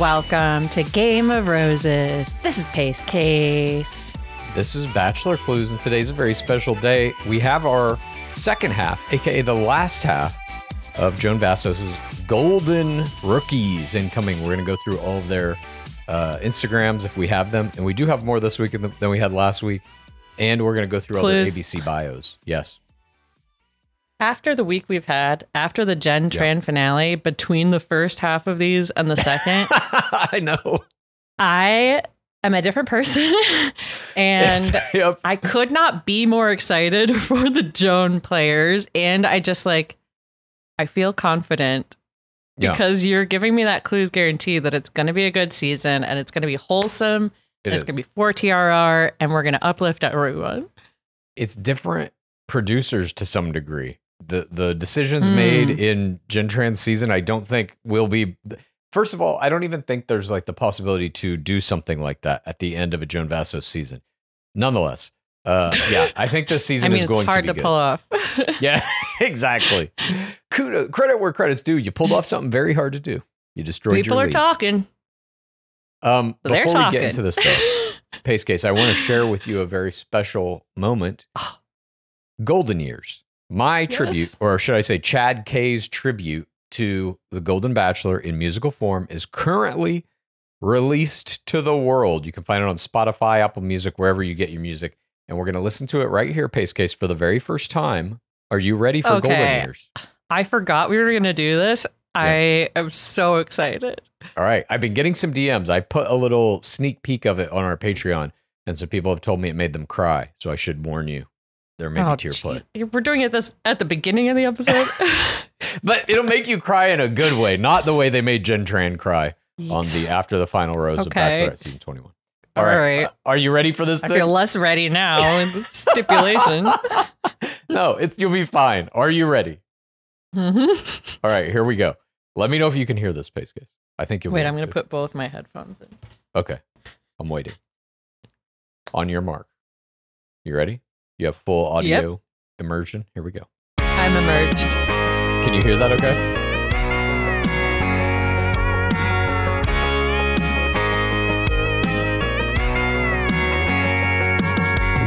Welcome to Game of Roses. This is Pace Case. This is Bachelor Clues, and today's a very special day. We have our second half, aka the last half, of Joan Vassos's Golden Rookies incoming. We're going to go through all of their Instagrams if we have them, and we do have more this week than we had last week. And we're going to go through all their ABC bios. Yes. After the week we've had, after the Jen Tran finale, between the first half of these and the second, I know. I am a different person. And I could not be more excited for the Joan players. And I just I feel confident because you're giving me that clues guarantee that it's going to be a good season and it's going to be wholesome. It's going to be for TRR and we're going to uplift everyone. It's different producers to some degree. The decisions made in Jen Tran's season, I don't think will be. First of all, I don't even think there's the possibility to do something like that at the end of a Joan Vassos season. Nonetheless, I think this season is going to be good. It's hard to pull off. Yeah, exactly. Credit where credit's due. You pulled off something very hard to do. You destroyed your People are talking. Before we get into this stuff, Pace Case, I want to share with you a very special moment. Golden Years. My tribute, or should I say Chad K's tribute to the Golden Bachelor in musical form is currently released to the world. You can find it on Spotify, Apple Music, wherever you get your music. And we're going to listen to it right here, Pace Case, for the very first time. Are you ready for Golden Years? I forgot we were going to do this. Yeah. I am so excited. All right. I've been getting some DMs. I put a little sneak peek of it on our Patreon, and some people have told me it made them cry. So I should warn you. There may be tear play. We're doing it at the beginning of the episode. But it'll make you cry in a good way, not the way they made Jen Tran cry on the after the final rose of Bachelorette season 21. All right. Are you ready for this thing? I feel less ready now with the stipulation. No, you'll be fine. Are you ready? Mm-hmm. All right, here we go. Let me know if you can hear this, Pace Case. I think you'll wait. I'm going to put both my headphones in. Okay, I'm waiting. On your mark. You ready? You have full audio immersion. Here we go. I'm emerged. Can you hear that okay?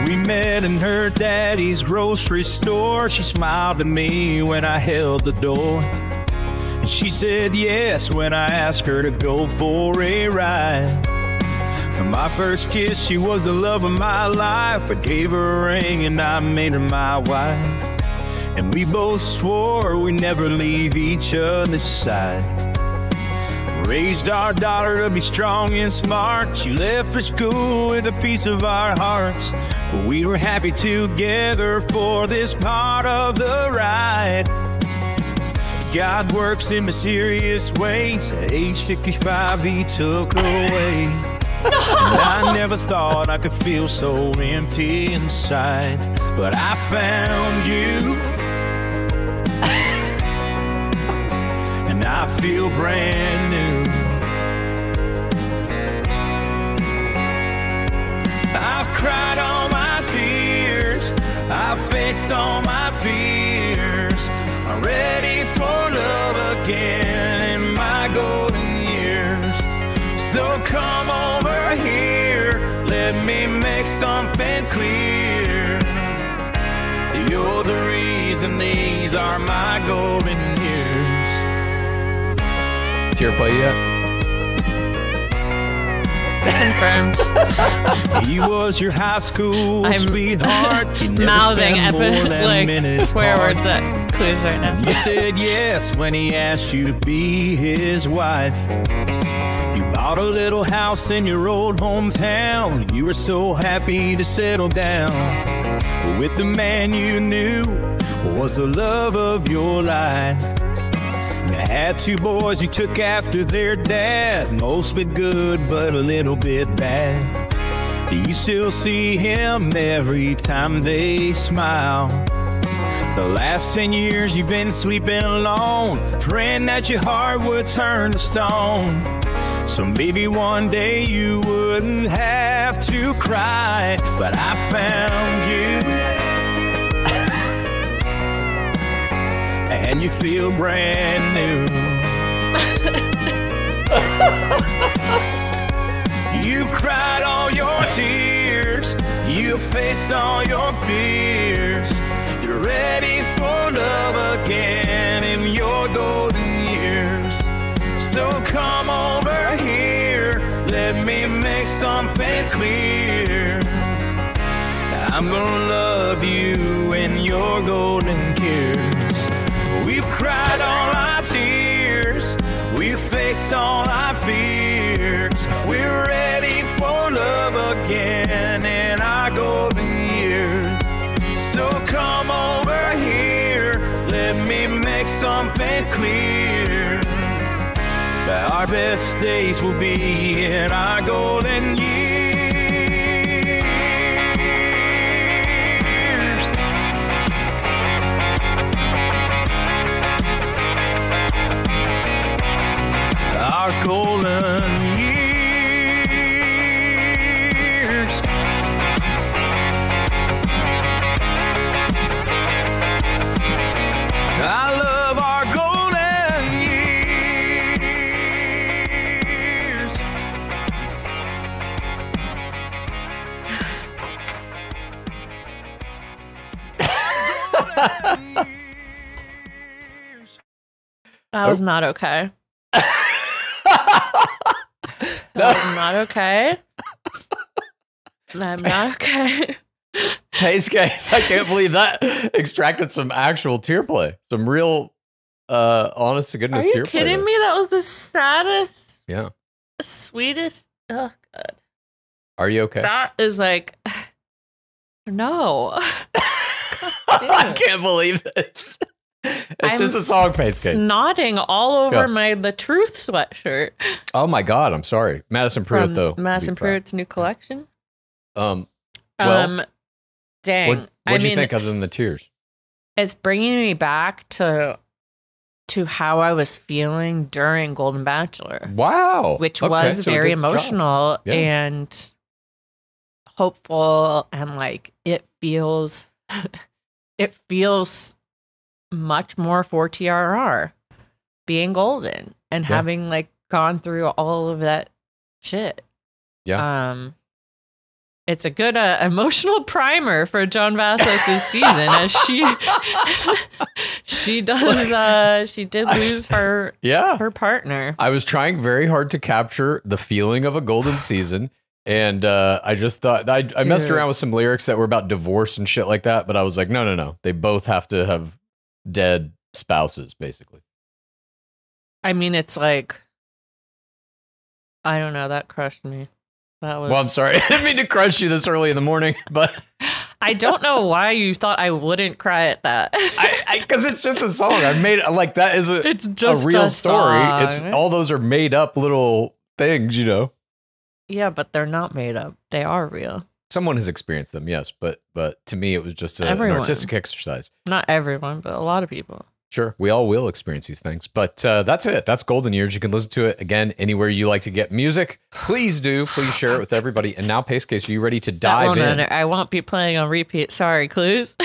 We met in her daddy's grocery store. She smiled at me when I held the door. And she said yes when I asked her to go for a ride. For my first kiss, she was the love of my life. I gave her a ring and I made her my wife. And we both swore we'd never leave each other's side. Raised our daughter to be strong and smart. She left for school with a piece of our hearts. But we were happy together for this part of the ride. God works in mysterious ways. At age 55, he took her away. And I never thought I could feel so empty inside. But I found you. And I feel brand new. I've cried all my tears. I've faced all my fears. I'm ready for love again in my golden years. So come over here, let me make something clear. You're the reason these are my golden years. Tear play yet? Confirmed. He was your high school sweetheart. You never mouthing spent more than minutes swear apart. words at clues right now. You said yes when he asked you to be his wife. You bought a little house in your old hometown. You were so happy to settle down with the man you knew was the love of your life. You had two boys you took after their dad, mostly good but a little bit bad. You still see him every time they smile. The last 10 years you've been sleeping alone, praying that your heart would turn to stone. So maybe one day you wouldn't have to cry. But I found you. And you feel brand new. You'll face all your fears. You're ready for love again in your golden years. So come over here, let me make something clear. I'm gonna love you in your golden years. We've cried all our tears, we've faced all our fears. We're ready for love again in our golden years. So come over here, let me make something clear. That our best days will be in our golden years. Our golden years. I love our golden years. That was not okay. That was not okay. I'm not okay. Hey, guys, I can't believe that extracted some actual tear play. Some real, honest to goodness tear play. Are you kidding me? That was the saddest, sweetest. Oh, God. Are you okay? That is like, no. I can't believe this. It's just a song, Pace Case. Snotting all over the Truth sweatshirt. Oh my God, I'm sorry. Madison Pruitt, though. Madison Pruitt's new collection. Well, dang. What'd you think other than the tears? It's bringing me back to how I was feeling during Golden Bachelor. Wow. Which was very emotional and hopeful, and like it feels much more for TRR being golden and having like gone through all of that shit. It's a good emotional primer for Joan Vassos's season, as she did lose her partner. I was trying very hard to capture the feeling of a golden season. And I just thought I messed around with some lyrics that were about divorce and shit like that, but I was like, no. They both have to have dead spouses, basically. I mean, it's like, I don't know, that crushed me. That was... Well, I'm sorry. I didn't mean to crush you this early in the morning, but I don't know why you thought I wouldn't cry at that. Because it's just a song. I made like that is it's just a real a story. Song. It's all those are made up little things, you know. Yeah, but they're not made up. They are real. Someone has experienced them, yes, but to me, it was just an artistic exercise. Not everyone, but a lot of people. Sure, we all will experience these things, but that's it. That's Golden Years. You can listen to it again anywhere you like to get music. Please do. Please share it with everybody. And now, Pace Case, are you ready to dive in? I won't be playing on repeat. Sorry, Clues.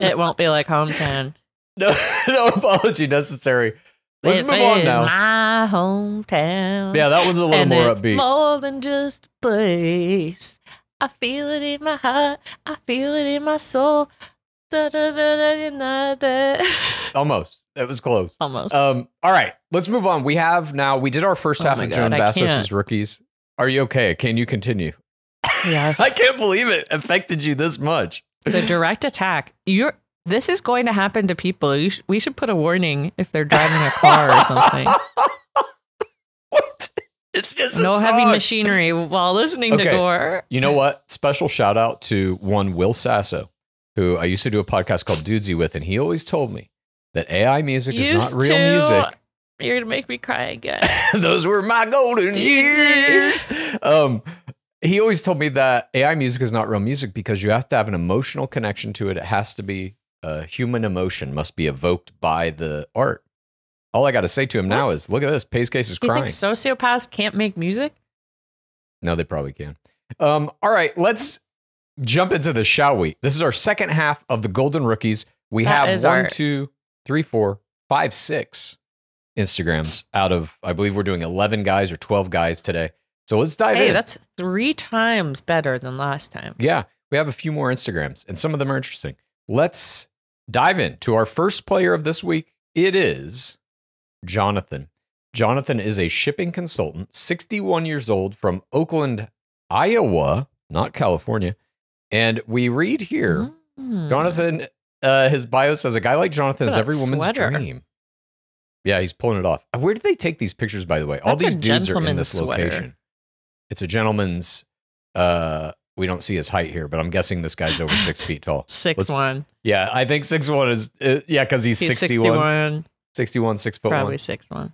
It won't be like Hometown. No apology necessary. Let's move on now. My hometown. Yeah, that one's a little more upbeat. More than just a place. I feel it in my heart. I feel it in my soul. Almost. It was close. Almost. All right, let's move on. We did our first half of Joan Vassos's Rookies. Are you okay? Can you continue? Yes. I can't believe it affected you this much. The direct attack. This is going to happen to people. We should put a warning if they're driving a car or something. What? It's just no heavy machinery while listening to Gore. You know what? Special shout out to one Will Sasso, who I used to do a podcast called Dudesy with, and he always told me that AI music is not real music. You're gonna make me cry again. Those were my golden years. He always told me that AI music is not real music because you have to have an emotional connection to it. It has to be human emotion must be evoked by the art. All I got to say to him now is, look at this. Pace Case is crying. You think sociopaths can't make music? No, they probably can. All right, let's jump into this, shall we? This is our second half of the Golden Rookies. We have 6 Instagrams out of, I believe we're doing 11 guys or 12 guys today. So let's dive in. Hey, that's 3 times better than last time. Yeah, we have a few more Instagrams, and some of them are interesting. Let's dive into our first player of this week. It is Jonathan. Jonathan is a shipping consultant, 61 years old, from Oakland, Iowa, not California. And we read here, Jonathan, his bio says, a guy like Jonathan is every woman's dream. Yeah, he's pulling it off. Where did they take these pictures, by the way? All these dudes are in this location. It's a gentleman's, we don't see his height here, but I'm guessing this guy's over 6 feet tall. 6'1". Yeah, I think 6'1" is, because he's 61. 61, 6 foot Probably 1. 6'1".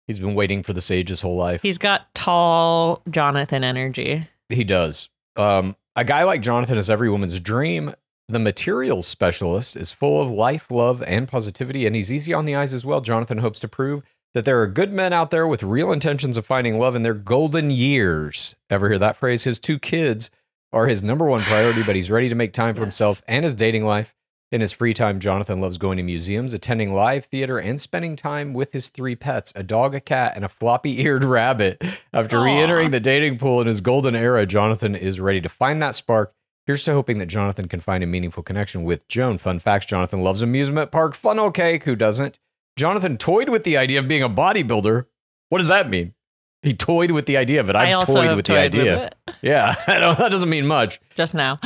He's been waiting for the sage his whole life. He's got tall Jonathan energy. He does. A guy like Jonathan is every woman's dream. The materials specialist is full of life, love, and positivity, and he's easy on the eyes as well. Jonathan hopes to prove that there are good men out there with real intentions of finding love in their golden years. Ever hear that phrase? His 2 kids are his number 1 priority, but he's ready to make time for himself and his dating life. In his free time, Jonathan loves going to museums, attending live theater, and spending time with his 3 pets, a dog, a cat, and a floppy-eared rabbit. After re-entering the dating pool in his golden era, Jonathan is ready to find that spark. Here's to hoping that Jonathan can find a meaningful connection with Joan. Fun facts, Jonathan loves amusement park funnel cake. Who doesn't? Jonathan toyed with the idea of being a bodybuilder. What does that mean? He toyed with the idea of it. I've toyed with the idea. Yeah, that doesn't mean much. Just now.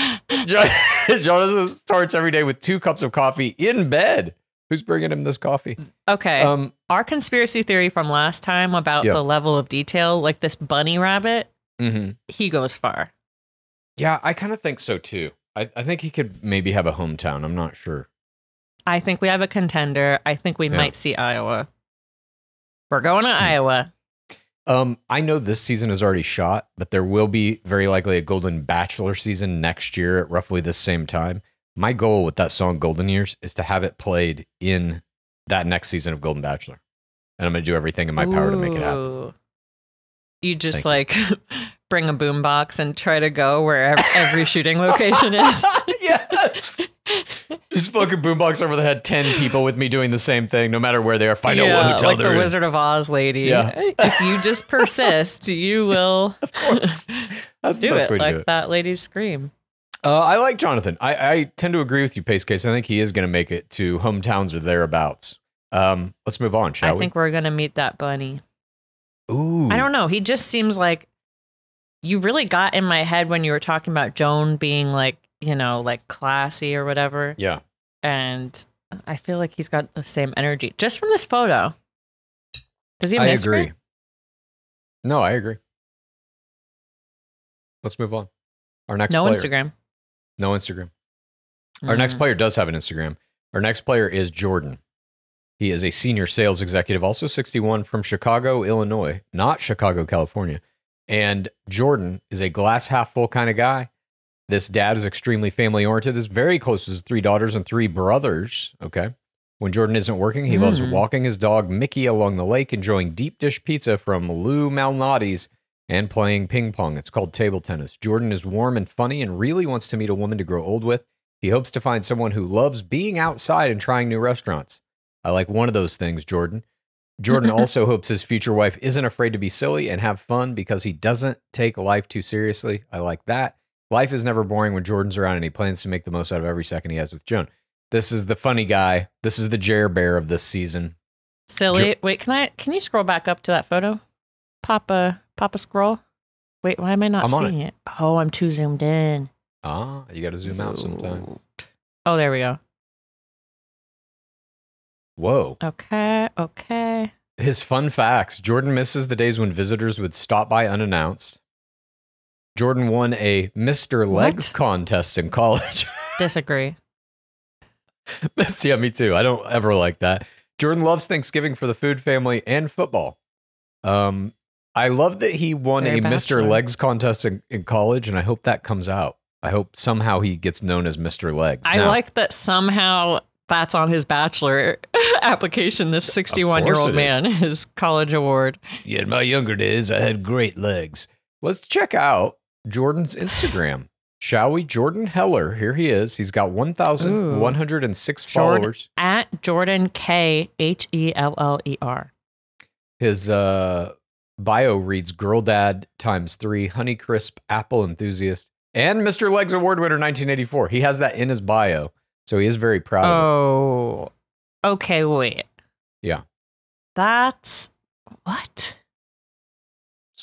Jonathan starts every day with 2 cups of coffee in bed. Who's bringing him this coffee? Okay. Our conspiracy theory from last time about the level of detail, like this bunny rabbit, he goes far. Yeah, I kind of think so too. I think he could maybe have a hometown. I'm not sure. I think we have a contender. I think we might see Iowa. We're going to Iowa. I know this season is already shot, but there will be very likely a Golden Bachelor season next year at roughly the same time. My goal with that song Golden Years is to have it played in that next season of Golden Bachelor. And I'm going to do everything in my power to make it happen. You just bring a boombox and try to go where every shooting location is. Yes. Just fucking boombox over the head, 10 people with me doing the same thing, no matter where they are. Find out what hotel they're in. Like the Wizard of Oz lady. Yeah. If you just persist, you will of course. That's do the best it way to like do it. that lady's scream. I like Jonathan. I tend to agree with you, Pace Case. I think he is going to make it to hometowns or thereabouts. Let's move on, shall we? I think we're going to meet that bunny. Ooh. I don't know. He just seems like you really got in my head when you were talking about Joan being like classy or whatever. Yeah. And I feel like he's got the same energy just from this photo. Does he have Instagram? I agree. No, I agree. Let's move on. Our next player. Instagram. No Instagram. Our next player does have an Instagram. Our next player is Jordan. He is a senior sales executive, also 61, from Chicago, Illinois, not Chicago, California. And Jordan is a glass half full kind of guy. This dad is extremely family oriented, is very close to his 3 daughters and 3 brothers. Okay. When Jordan isn't working, he loves walking his dog Mickey along the lake, enjoying deep dish pizza from Lou Malnati's, and playing ping pong. It's called table tennis. Jordan is warm and funny and really wants to meet a woman to grow old with. He hopes to find someone who loves being outside and trying new restaurants. I like one of those things, Jordan. Jordan also hopes his future wife isn't afraid to be silly and have fun because he doesn't take life too seriously. I like that. Life is never boring when Jordan's around, and he plans to make the most out of every second he has with Joan. This is the funny guy. This is the Jer Bear of this season. Silly. Wait, can you scroll back up to that photo? Papa scroll. Wait, why am I not seeing it? Oh, I'm too zoomed in. Ah, you got to zoom out sometimes. Oh, there we go. Whoa. Okay. His fun facts. Jordan misses the days when visitors would stop by unannounced. Jordan won a Mr. Legs contest in college. Disagree. Yeah, me too. I don't ever like that. Jordan loves Thanksgiving for the food, family, and football. I love that he won a Mr. Legs contest in college, and I hope that comes out. I hope somehow he gets known as Mr. Legs. I like that somehow that's on his Bachelor application, this 61-year-old man, his college award. Yeah, in my younger days, I had great legs. Let's check out Jordan's Instagram, shall we? Jordan Heller, here he is. He's got 1,106 followers. At Jordan K Heller. His bio reads girl dad ×3, Honeycrisp, Apple enthusiast, and Mr. Legs award winner 1984. He has that in his bio, so he is very proud of it. Oh, okay, wait. Yeah. That's what?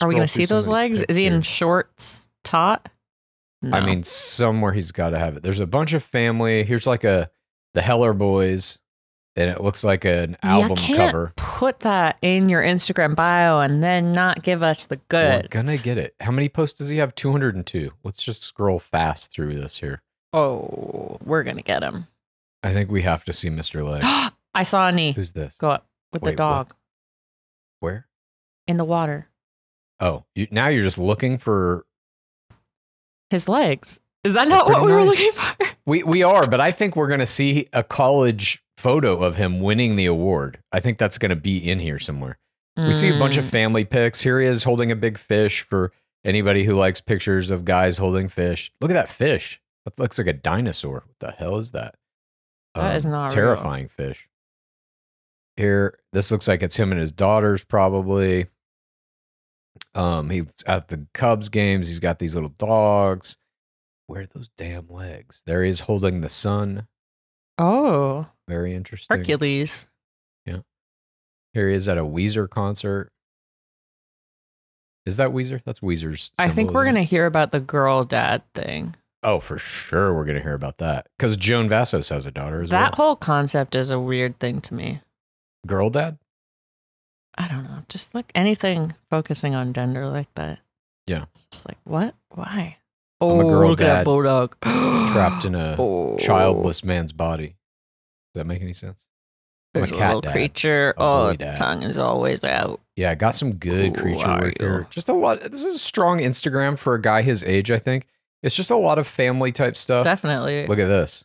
Are we going to see those legs? Is he in shorts, taut? No. I mean, somewhere he's got to have it. There's a bunch of family. Here's like the Heller Boys, and it looks like an album cover. Put that in your Instagram bio and then not give us the goods. We're gonna get it. How many posts does he have? 202. Let's just scroll fast through this here. Oh, we're gonna get him. I think we have to see Mr. Legs. I saw a knee. Who's this? Go up with the dog. What? Where? In the water. Oh, now you're just looking for his legs. Is that not what we were looking for? We are, but I think we're going to see a college photo of him winning the award. I think that's going to be in here somewhere. We see a bunch of family pics. Here he is holding a big fish for anybody who likes pictures of guys holding fish. Look at that fish. That looks like a dinosaur. What the hell is that? That is not terrifying real. Fish. Here, this looks like it's him and his daughters probably. He's at the Cubs games. He's got these little dogs. Where are those damn legs? There he is holding the sun. Oh. Very interesting. Hercules. Yeah. Here he is at a Weezer concert. Is that Weezer? That's Weezer's symbol, I think we're going to hear about the girl dad thing. Oh, for sure we're going to hear about that. Because Joan Vassos has a daughter as well. That whole concept is a weird thing to me. Girl dad? I don't know. Just like anything focusing on gender like that. Yeah. Just like, what? Why? I'm a girl look dad at that Bodog. trapped in a childless man's body. Does that make any sense? There's a little dad. creature. The tongue is always out. Yeah, got some good creature work here. Just a lot. This is a strong Instagram for a guy his age, I think. It's just a lot of family type stuff. Definitely. Look at this.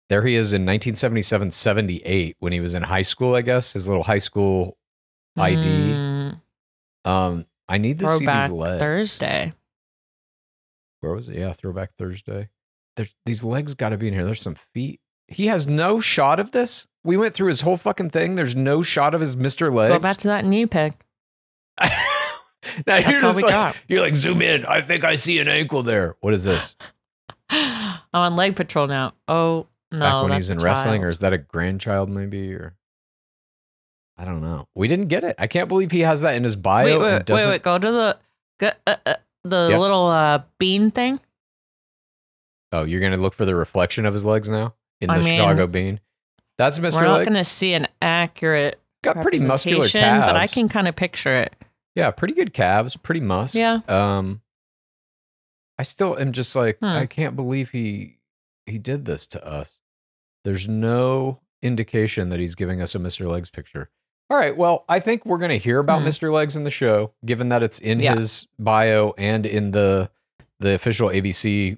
There he is in 1977-78 when he was in high school, I guess. His little high school ID. I need to see these legs. Thursday. Where was it? Yeah, Throwback Thursday. These legs got to be in here. There's some feet. He has no shot of this. We went through his whole fucking thing. There's no shot of his Mr. Legs. Go back to that knee pic. Now you're just like, you're like, zoom in. I think I see an ankle there. What is this? I'm on leg patrol now. Oh, no. Back when he was in wrestling, or is that a grandchild maybe? Or I don't know. We didn't get it. I can't believe he has that in his bio. Wait. Go to the little bean thing. Oh, you're going to look for the reflection of his legs now in the Chicago bean? That's Mr. Legs? We're not going to see an accurate got pretty muscular calves. But I can kind of picture it. Yeah, pretty good calves, pretty musk. Yeah. I still am just like, I can't believe he did this to us. There's no indication that he's giving us a Mr. Legs picture. All right, well, I think we're going to hear about Mr. Legs in the show, given that it's in his bio and in the official ABC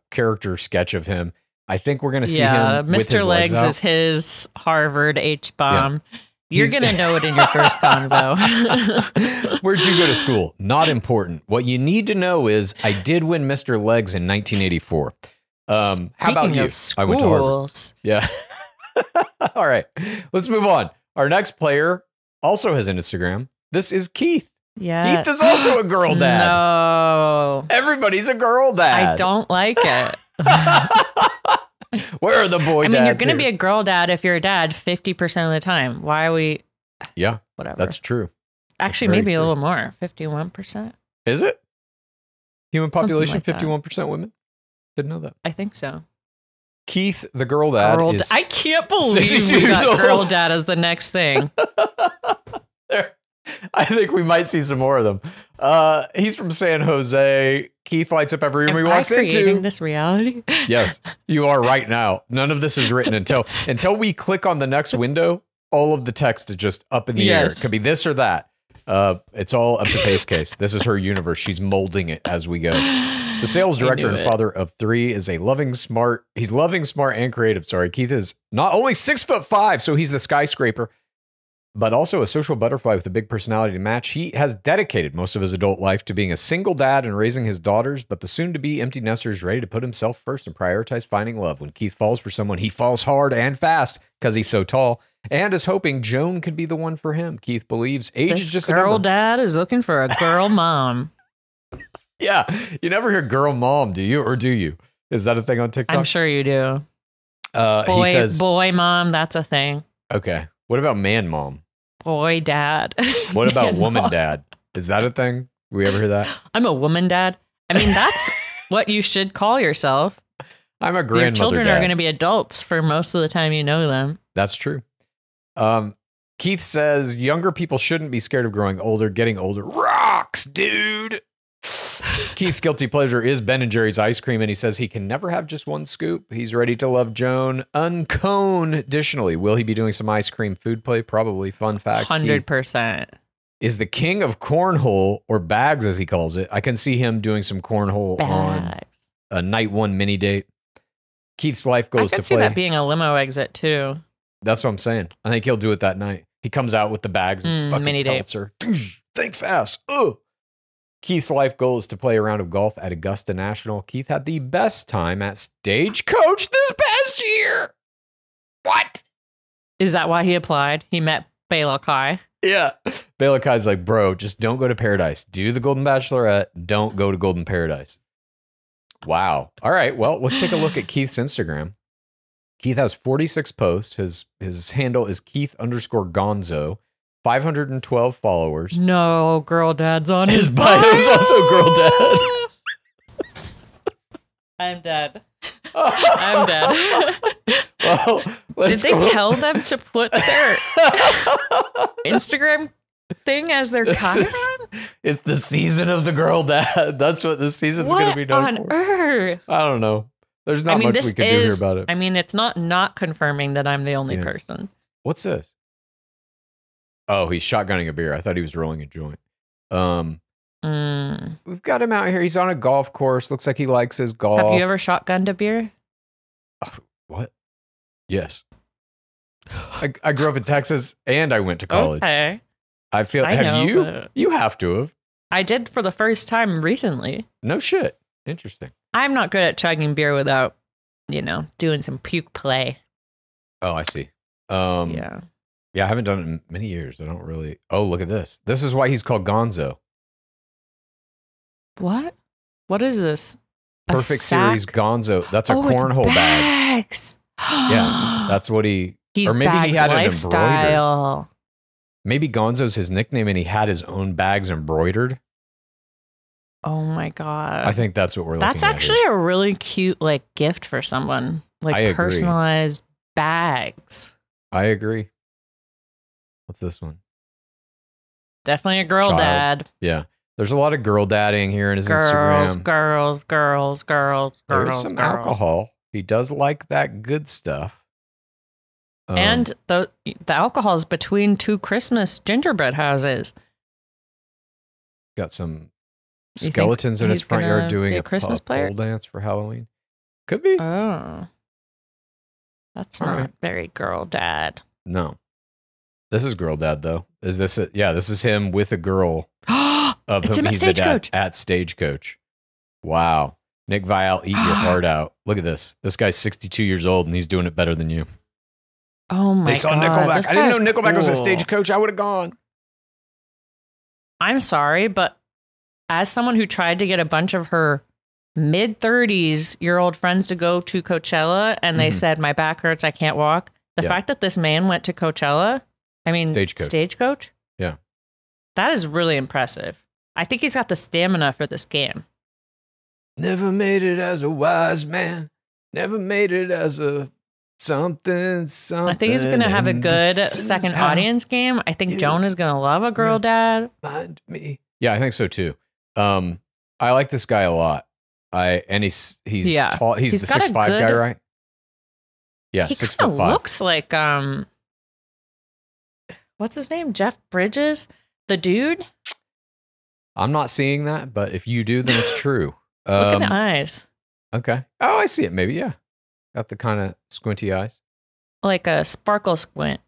character sketch of him. I think we're going to see him with Mr. his legs out. is his Harvard H-bomb. Yeah. You're going to know it in your first convo. Where'd you go to school? Not important. What you need to know is I did win Mr. Legs in 1984. How about you? I went to Harvard. Yeah. All right. Let's move on. Our next player also has an Instagram. This is Keith. Yeah. Keith is also a girl dad. No. Everybody's a girl dad. I don't like it. Where are the boy dads? I mean, you're going to be a girl dad if you're a dad 50% of the time. Why are we? Yeah. Whatever. That's true. Actually, maybe a little more. 51%. Is it? Human population, like 51% women? Didn't know that. I think so. Keith, the girl dad, is I can't believe we got girl dad as the next thing. I think we might see some more of them. He's from San Jose. Keith lights up every room he walks into. Creating this reality? Yes, you are right now. None of this is written until we click on the next window. All of the text is just up in the air. It could be this or that. It's all up to Pace Case. This is her universe. She's molding it as we go. The sales director and father of 3 is he's loving, smart, and creative. Sorry, Keith is not only 6'5", so he's the skyscraper. but also a social butterfly with a big personality to match. He has dedicated most of his adult life to being a single dad and raising his daughters, but the soon-to-be empty nester is ready to put himself first and prioritize finding love. When Keith falls for someone, he falls hard and fast because he's so tall, and is hoping Joan could be the one for him. Keith believes age is just a number. Girl dad is looking for a girl mom. Yeah, you never hear girl mom, do you? Or do you? Is that a thing on TikTok? I'm sure you do. He says, boy mom, that's a thing. Okay. What about man mom? Boy dad. What about woman dad? Is that a thing? We ever hear that? I'm a woman dad. I mean, that's what you should call yourself. I'm a grandmother. Your children dad. are going to be adults for most of the time you know them. That's true. Keith says younger people shouldn't be scared of growing older. Getting older rocks, dude. Keith's guilty pleasure is Ben and Jerry's ice cream, and he says he can never have just one scoop. He's ready to love Joan unconditionally. Will he be doing some ice cream food play? Probably. Fun facts. 100%. Is the king of cornhole, or bags as he calls it. I can see him doing some cornhole on a night one mini date. Keith's life goes to play. I can see that being a limo exit too. That's what I'm saying. I think he'll do it that night. He comes out with the bags and fucking mini pelts her. Think fast. Ugh. Keith's life goal is to play a round of golf at Augusta National. Keith had the best time at Stagecoach this past year. What? Is that why he applied? He met Bachelorette. Yeah. Bachelorcette's like, bro, just don't go to Paradise. Do the Golden Bachelorette. Don't go to Golden Paradise. Wow. All right. Well, let's take a look at Keith's Instagram. Keith has 46 posts. His handle is Keith_Gonzo. 512 followers. No, girl dad's on his bio is also girl dad. I'm dead. I'm dead. Well, did they tell them to put their Instagram thing as their comment? It's the season of the girl dad. That's what this season's going to be known for. What on earth? I don't know. There's not much we can do here about it. I mean, it's not confirming that I'm the only person. What's this? Oh, he's shotgunning a beer. I thought he was rolling a joint. We've got him out here. He's on a golf course. Looks like he likes his golf. Have you ever shotgunned a beer? What? Yes. I grew up in Texas and I went to college. Okay. You have to have. I did for the first time recently. No shit. Interesting. I'm not good at chugging beer without, doing some puke play. Oh, I see. Yeah. Yeah, I haven't done it in many years. I don't really. Oh, look at this. This is why he's called Gonzo. What? What is this? Perfect Series Gonzo. That's a cornhole bag. Yeah, that's what he's. Or maybe he had it embroidered. Maybe Gonzo's his nickname, and he had his own bags embroidered. Oh my god! I think that's what we're looking at. That's actually a really cute gift for someone. Personalized bags. I agree. What's this one? Definitely a girl dad. Yeah. There's a lot of girl dadding here in his Instagram. Girls. There is some alcohol. He does like that good stuff. And the alcohol is between two Christmas gingerbread houses. Got some skeletons in his front yard doing a Christmas pole dance for Halloween. Could be. Oh. That's not very girl dad. No. This is girl dad, though. Is this it? Yeah, this is him with a girl. It's him at Stagecoach. At Stagecoach. Wow. Nick Vial, eat your heart out. Look at this. This guy's 62 years old, and he's doing it better than you. Oh, my God. They saw Nickelback. I didn't know Nickelback was at Stagecoach. I would have gone. I'm sorry, but as someone who tried to get a bunch of her mid-30s-year-old friends to go to Coachella, and they said, my back hurts, I can't walk. The fact that this man went to Coachella... Stagecoach? Yeah. That is really impressive. I think he's got the stamina for this game. Never made it as a wise man. Never made it as a something. I think he's going to have a good second audience game. I think Joan is going to love a girl dad. Mind me. Yeah, I think so too. I like this guy a lot. He's tall. He's the 6'5" guy, right? Yeah, he 6'5". He looks like what's his name? Jeff Bridges? The dude? I'm not seeing that, but if you do, then it's true. Look at the eyes. Okay. Oh, I see it. Maybe, yeah. Got the kind of squinty eyes. Like a sparkle squint.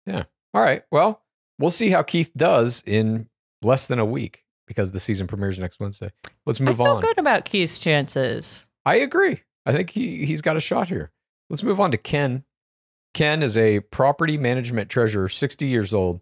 Yeah. All right. Well, we'll see how Keith does in less than a week because the season premieres next Wednesday. Let's move on. I feel good about Keith's chances. I agree. I think he's got a shot here. Let's move on to Ken. Ken is a property management treasurer, 60 years old.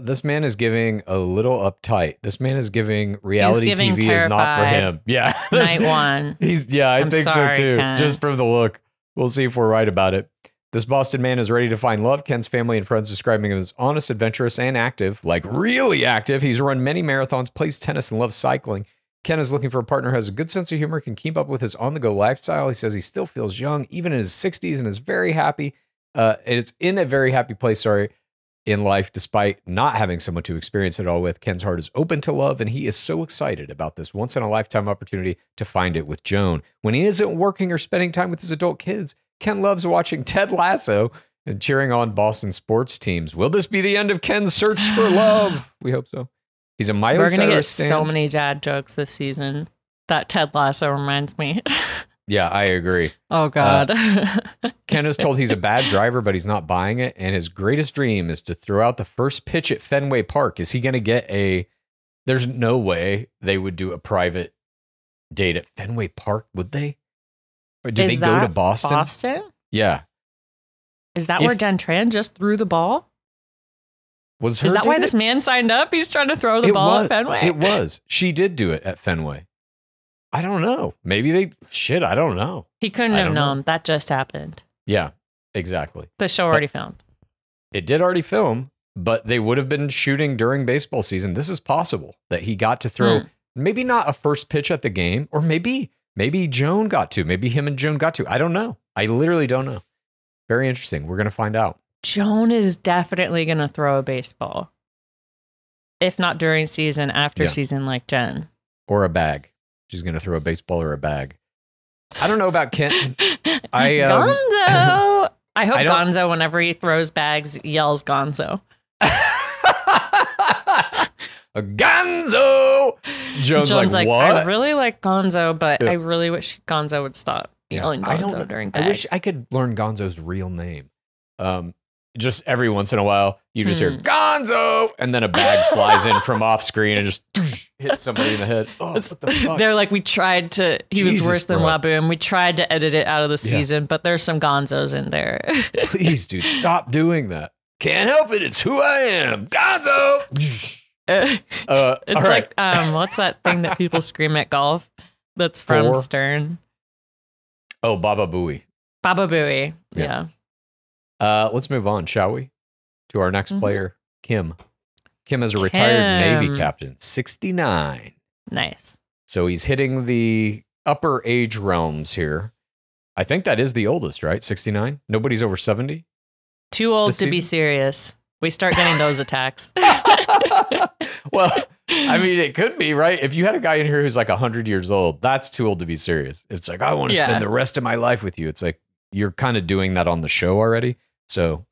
This man is giving a little uptight. This man is giving reality TV terrified. Is not for him. Yeah. Night one. I think sorry, so too. Ken. Just from the look. We'll see if we're right about it. This Boston man is ready to find love. Ken's family and friends describing him as honest, adventurous, and active. Like really active. He's run many marathons, plays tennis, and loves cycling. Ken is looking for a partner who has a good sense of humor, can keep up with his on-the-go lifestyle. He says he still feels young, even in his 60s, and is very happy. It's in a very happy place, in life, despite not having someone to experience it all with. Ken's heart is open to love, and he is so excited about this once-in-a-lifetime opportunity to find it with Joan. When he isn't working or spending time with his adult kids, Ken loves watching Ted Lasso and cheering on Boston sports teams. Will this be the end of Ken's search for love? We hope so. He's a Miley Cyrus We're going to get stan. so many dad jokes this season. That Ted Lasso reminds me. Yeah, I agree. Oh, God. Ken is told he's a bad driver, but he's not buying it. And his greatest dream is to throw out the first pitch at Fenway Park. Is he going to get there's no way they would do a private date at Fenway Park, would they? Or did they go to Boston? Boston? Yeah. Is that where Jen Tran just threw the ball? Is that why this man signed up? He's trying to throw the ball at Fenway? It was. She did do it at Fenway. I don't know. Maybe I don't know. He couldn't have known. That just happened. Yeah, exactly. The show already filmed. It did already film, but they would have been shooting during baseball season. This is possible that he got to throw maybe not a first pitch at the game, or maybe Joan got to. Maybe him and Joan got to. I don't know. I literally don't know. Very interesting. We're going to find out. Joan is definitely going to throw a baseball. If not during season, after season, like Jen. Or a bag. She's going to throw a baseball or a bag. I don't know about Kent. Gonzo! I hope Gonzo, whenever he throws bags, yells Gonzo. Gonzo! Joan's like, what? I really like Gonzo, but I really wish Gonzo would stop yelling Gonzo during bag. I wish I could learn Gonzo's real name. Just every once in a while, you just hear Gonzo, and then a bag flies in from off screen and just hits somebody in the head. Oh, what the fuck? They're like, he was worse than Waboom. We tried to edit it out of the season, but there's some Gonzos in there. Please, dude, stop doing that. Can't help it. It's who I am. Gonzo. It's like, what's that thing that people scream at golf? That's from Stern. Oh, Baba Booey. Baba Booey. Yeah. Let's move on, shall we? To our next player, Kim. Kim is a retired Navy captain, 69. Nice. So he's hitting the upper age realms here. I think that is the oldest, right? 69? Nobody's over 70? Too old to be serious. We start getting those attacks. Well, I mean, it could be, right? If you had a guy in here who's like 100 years old, that's too old to be serious. It's like, I want to spend the rest of my life with you. It's like, you're kind of doing that on the show already. So,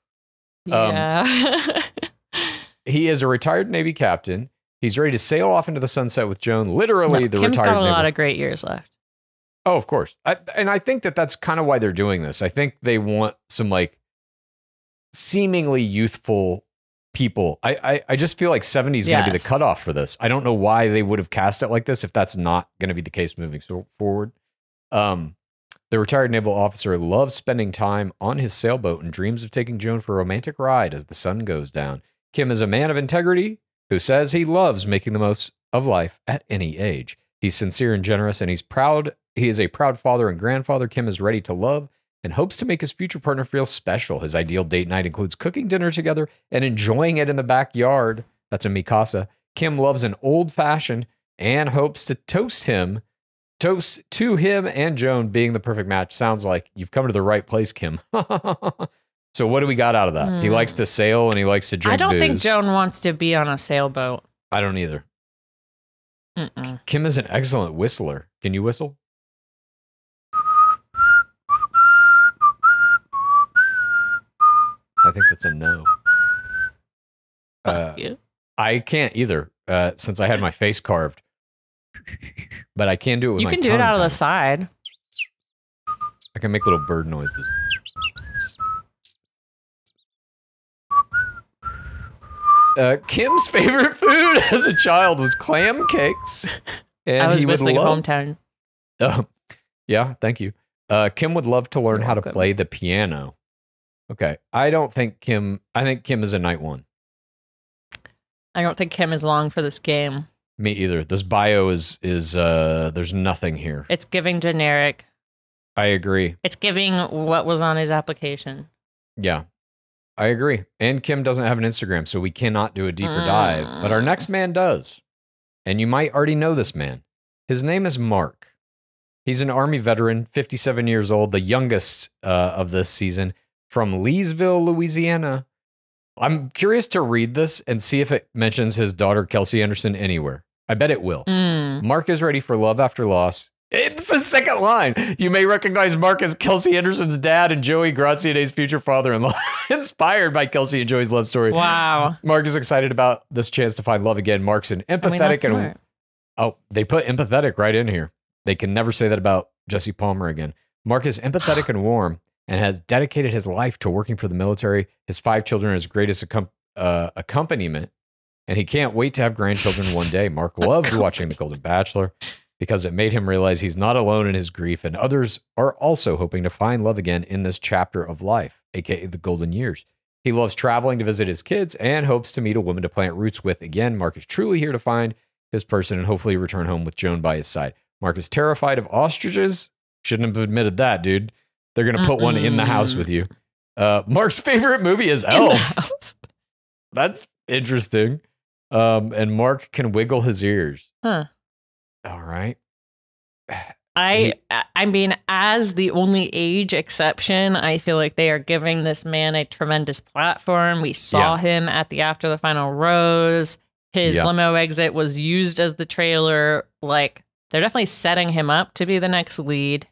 he is a retired Navy captain. He's ready to sail off into the sunset with Joan. Literally, the Kim's retired got a Navy. lot of great years left. Oh, of course. And I think that's kind of why they're doing this. I think they want some like seemingly youthful people. I just feel like 70 is going to be the cutoff for this. I don't know why they would have cast it like this if that's not going to be the case moving forward. The retired naval officer loves spending time on his sailboat and dreams of taking Joan for a romantic ride as the sun goes down. Kim is a man of integrity who says he loves making the most of life at any age. He's sincere and generous, and he's proud. He is a proud father and grandfather. Kim is ready to love and hopes to make his future partner feel special. His ideal date night includes cooking dinner together and enjoying it in the backyard. That's a Mikasa. Kim loves an old-fashioned and hopes to toast to him and Joan being the perfect match. Sounds like you've come to the right place, Kim. So what do we got out of that? He likes to sail and he likes to drink booze. I don't think Joan wants to be on a sailboat. I don't either. Kim is an excellent whistler. Can you whistle? I think that's a no. Fuck you. I can't either, since I had my face carved. But I can do it with my tongue. You can do it out of the side. I can make little bird noises. Kim's favorite food as a child was clam cakes. And I was whistling hometown. Oh, yeah, thank you. Kim would love to learn how to play the piano. Okay, I think Kim is a night one. I don't think Kim is long for this game. Me either. This bio is there's nothing here. It's giving generic. I agree. It's giving what was on his application. Yeah, I agree. And Kim doesn't have an Instagram, so we cannot do a deeper dive. But our next man does. And you might already know this man. His name is Mark. He's an Army veteran, 57 years old, the youngest of this season, from Leesville, Louisiana. I'm curious to read this and see if it mentions his daughter, Kelsey Anderson, anywhere. I bet it will. Mark is ready for love after loss. It's the second line. You may recognize Mark as Kelsey Anderson's dad and Joey Graziede's future father-in-law, inspired by Kelsey and Joey's love story. Wow. Mark is excited about this chance to find love again. Mark's an empathetic they put empathetic right in here. They can never say that about Jesse Palmer again. Mark is empathetic and warm and has dedicated his life to working for the military. His 5 children are his greatest accompaniment, and he can't wait to have grandchildren one day. Mark loved watching The Golden Bachelor because it made him realize he's not alone in his grief, and others are also hoping to find love again in this chapter of life, aka the golden years. He loves traveling to visit his kids and hopes to meet a woman to plant roots with again. Mark is truly here to find his person and hopefully return home with Joan by his side. Mark is terrified of ostriches. Shouldn't have admitted that, dude. They're going to put one in the house with you. Mark's favorite movie is Elf. That's interesting. And Mark can wiggle his ears. Huh. All right. I mean, as the only age exception, I feel like they are giving this man a tremendous platform. We saw him at the After the Final Rose. His limo exit was used as the trailer. Like, they're definitely setting him up to be the next lead.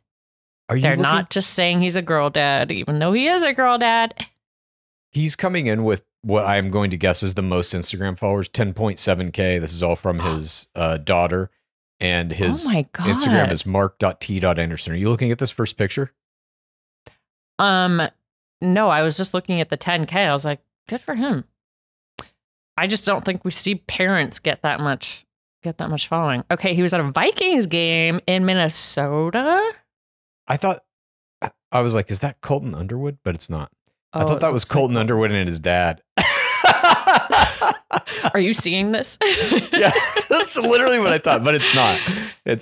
They're not just saying he's a girl dad, even though he is a girl dad. He's coming in with what I'm going to guess is the most Instagram followers, 10.7K. This is all from his daughter. And his Instagram is mark.t.anderson. Are you looking at this first picture? No, I was just looking at the 10K. I was like, good for him. I just don't think we see parents get that much following. Okay, he was at a Vikings game in Minnesota. I was like, is that Colton Underwood? But it's not. I thought that was Colton Underwood and his dad. Are you seeing this? Yeah, that's literally what I thought, but it's not.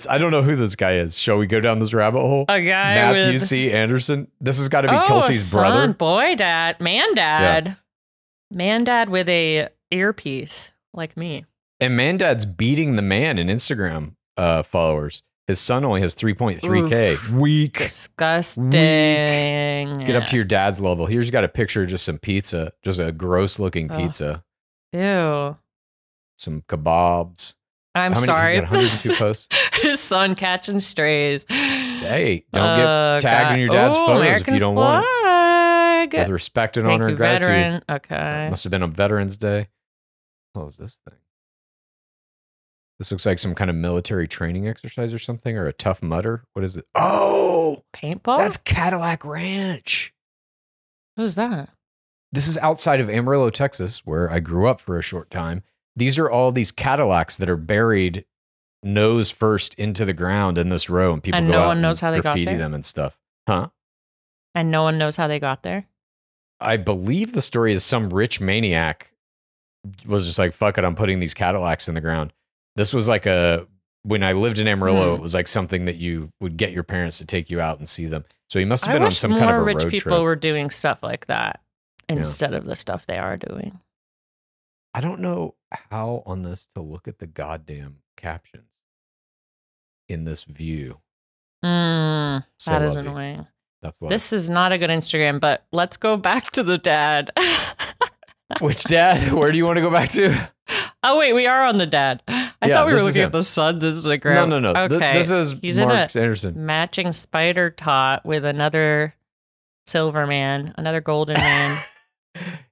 I don't know who this guy is. Shall we go down this rabbit hole? A guy Matthew C. Anderson. This has got to be Kelsey's brother. Boy dad, man dad. Yeah. Man dad with a earpiece like me. And man dad's beating the man in Instagram followers. His son only has 3.3K. Weak. Disgusting. Weak. Get up to your dad's level. Here's got a picture of just some pizza. Just a gross looking pizza. Ew. Some kebabs. I'm sorry. He's got 102 posts. His son catching strays. Hey, don't get tagged in your dad's photos American if you don't want it. With respect and honor and gratitude. Veteran. Okay. Must have been on Veterans Day. What was this thing? This looks like some kind of military training exercise or something, or a Tough Mudder. What is it? Oh! Paintball? That's Cadillac Ranch. What is that? This is outside of Amarillo, Texas, where I grew up for a short time. These are all these Cadillacs that are buried nose first into the ground in this row, and people go out and graffiti them and stuff. Huh? And no one knows how they got there? I believe the story is some rich maniac was just like, fuck it, I'm putting these Cadillacs in the ground. This was like when I lived in Amarillo, it was like something that you would get your parents to take you out and see them. So he must have been on some kind of a road trip. I wish more rich people were doing stuff like that instead of the stuff they are doing. I don't know how on this to look at the goddamn captions in this view. That is annoying. This is not a good Instagram, but let's go back to the dad. Which dad? Where do you want to go back to? Oh, wait, we are on the dad. I thought we were looking at the son's Instagram. No. Okay. This is Mark Anderson. Matching spider tot with another silver man, another golden man.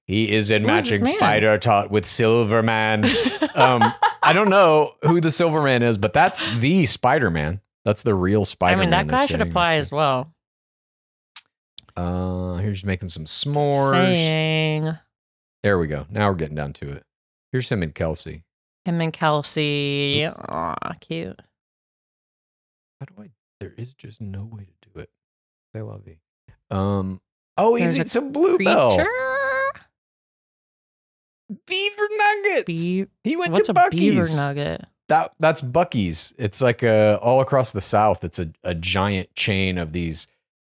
He is in matching spider tot with silver man. I don't know who the silver man is, but that's the Spider-Man. That's the real Spider-Man. I mean, that guy should apply as well. Here's making some s'mores. Saying. There we go. Now we're getting down to it. Here's him and Kelsey. Him and Kelsey. Aw, cute. There is just no way to do it. I love you. Oh, he's eating some bluebell. Beaver nuggets. He went to Buc-ee's. What's a beaver nugget? That's Buc-ee's. It's like all across the South. It's a giant chain of these.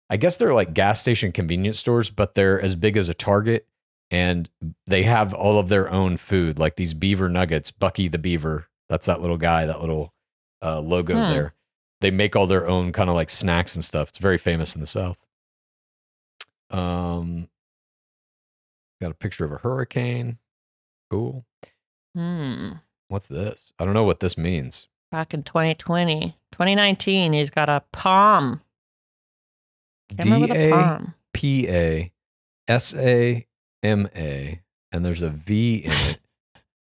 I guess they're like gas station convenience stores, but they're as big as a Target, and they have all of their own food, like these beaver nuggets. Buc-ee the beaver. That's that little guy. That little logo there. They make all their own kind of like snacks and stuff. It's very famous in the South. Got a picture of a hurricane. Cool. What's this? I don't know what this means. Back in 2019, he's got a palm. DAPASAMA, and there's a V in it.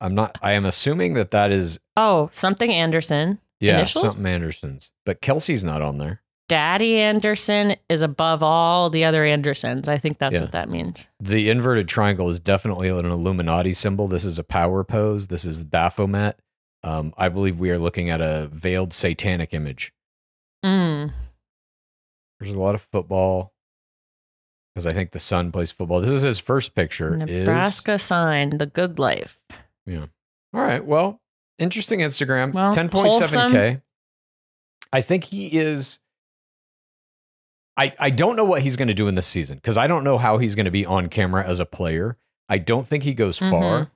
I am assuming that is. Oh, something Anderson. Yeah, Initials? something Anderson's. But Kelsey's not on there. Daddy Anderson is above all the other Andersons. I think that's what that means. The inverted triangle is definitely an Illuminati symbol. This is a power pose. This is Baphomet. I believe we are looking at a veiled satanic image. There's a lot of football because I think the son plays football. This is his first picture. Nebraska sign, the good life. Yeah. All right. Well, interesting Instagram. Well, 10.7K. I think he is. I don't know what he's going to do in this season because I don't know how he's going to be on camera as a player. I don't think he goes far.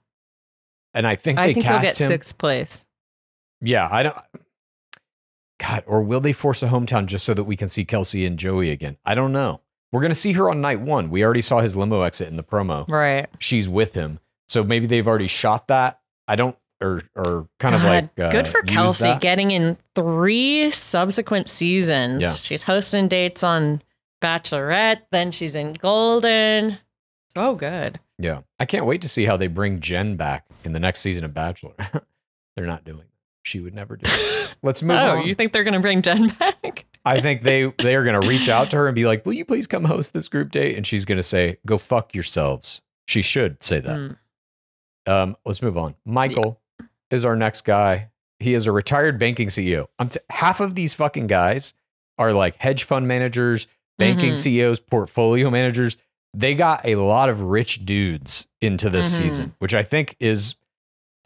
And I think he'll get 6th place. Yeah, I don't. God, or will they force a hometown just so that we can see Kelsey and Joey again? I don't know. We're going to see her on night 1. We already saw his limo exit in the promo. Right. She's with him. So maybe they've already shot that. I don't, or kind of like. Good for Kelsey getting in 3 subsequent seasons. Yeah. She's hosting dates on Bachelorette. Then she's in Golden. So good. Yeah. I can't wait to see how they bring Jen back in the next season of Bachelor. They're not doing it. She would never do it. Let's move on. Oh, you think they're going to bring Jen back? I think they are going to reach out to her and be like, will you please come host this group date? And she's going to say, go fuck yourselves. She should say that. Let's move on. Michael is our next guy. He is a retired banking CEO. Half of these fucking guys are like hedge fund managers, banking CEOs, portfolio managers. They got a lot of rich dudes into this season, which I think is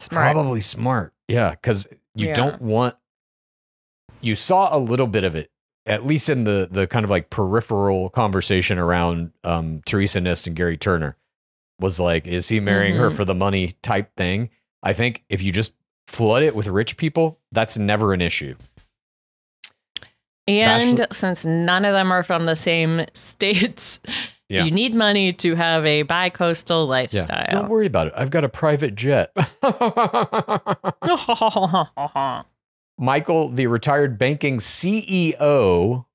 probably smart. Yeah, because you don't want. You saw a little bit of it, at least in the kind of like peripheral conversation around Teresa Nist and Gary Turner. Was like, is he marrying her for the money type thing? I think if you just flood it with rich people, that's never an issue. And since none of them are from the same states, you need money to have a bi-coastal lifestyle. Yeah. Don't worry about it. I've got a private jet. Michael, the retired banking CEO.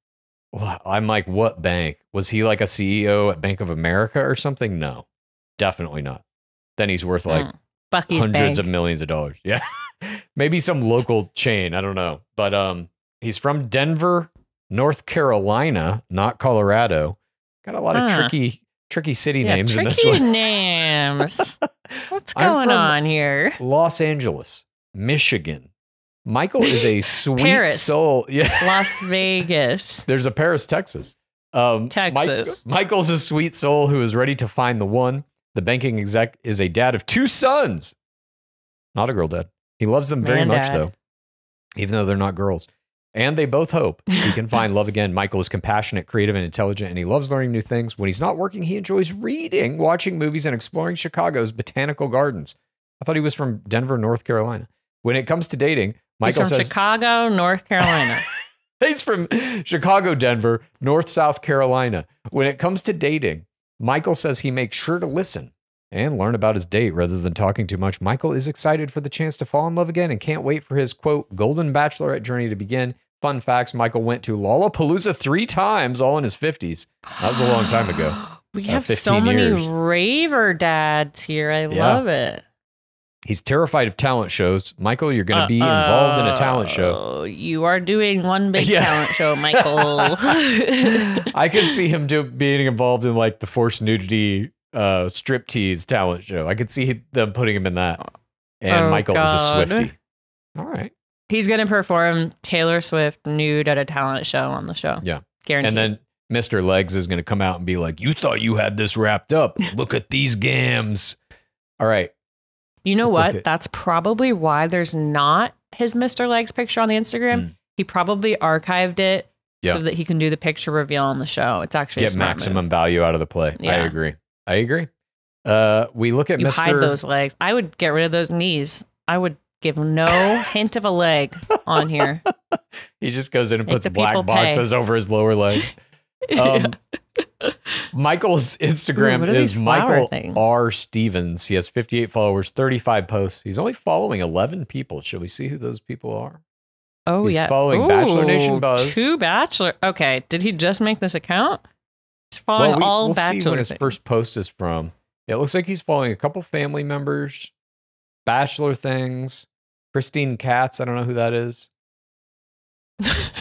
I'm like, what bank? Was he like a CEO at Bank of America or something? No, definitely not. Then he's worth like Buc-ee's hundreds bank. of millions of dollars. Yeah. Maybe some local chain. I don't know. But he's from Denver, North Carolina, not Colorado. Got a lot of tricky city names in this one. Tricky names. What's going on here? Los Angeles, Michigan. Michael is a sweet soul. Yeah. Las Vegas. There's a Paris, Texas. Texas. Michael's a sweet soul who is ready to find the one. The banking exec is a dad of 2 sons. Not a girl dad. He loves them very much, though, even though they're not girls. And they both hope he can find love again. Michael is compassionate, creative, and intelligent, and he loves learning new things. When he's not working, he enjoys reading, watching movies, and exploring Chicago's botanical gardens. I thought he was from Denver, North Carolina. When it comes to dating, Michael says... Chicago, North Carolina. He's from Chicago, Denver, North, South Carolina. When it comes to dating, Michael says he makes sure to listen and learn about his date rather than talking too much. Michael is excited for the chance to fall in love again and can't wait for his, quote, golden bachelorette journey to begin. Fun facts, Michael went to Lollapalooza 3 times, all in his 50s. That was a long time ago. We have so many raver dads here. I love it. He's terrified of talent shows. Michael, you're going to be involved in a talent show. You are doing one big talent show, Michael. I can see him being involved in like the forced nudity striptease talent show. I could see them putting him in that. And Michael is a Swiftie. All right. He's going to perform Taylor Swift nude at a talent show on the show. Yeah. Guaranteed. And then Mr. Legs is going to come out and be like, you thought you had this wrapped up. Look at these gams. All right. You know what? That's probably why there's not his Mr. Legs picture on the Instagram. He probably archived it so that he can do the picture reveal on the show. It's actually get maximum value out of the play. Yeah. I agree. We look at you Mr. hide those legs. I would get rid of those knees. I would give no hint of a leg on here. He just goes in and puts black boxes over his lower leg. Michael's Instagram is Michael R. Stevens. He has 58 followers, 35 posts. He's only following 11 people. Shall we see who those people are? Oh, He's following Bachelor Nation Buzz. 2 Bachelor. Okay. Did he just make this account? He's following all we'll Bachelor see when his things. first post is from. Yeah, it looks like he's following a couple family members, Bachelor things, Christine Katz. I don't know who that is.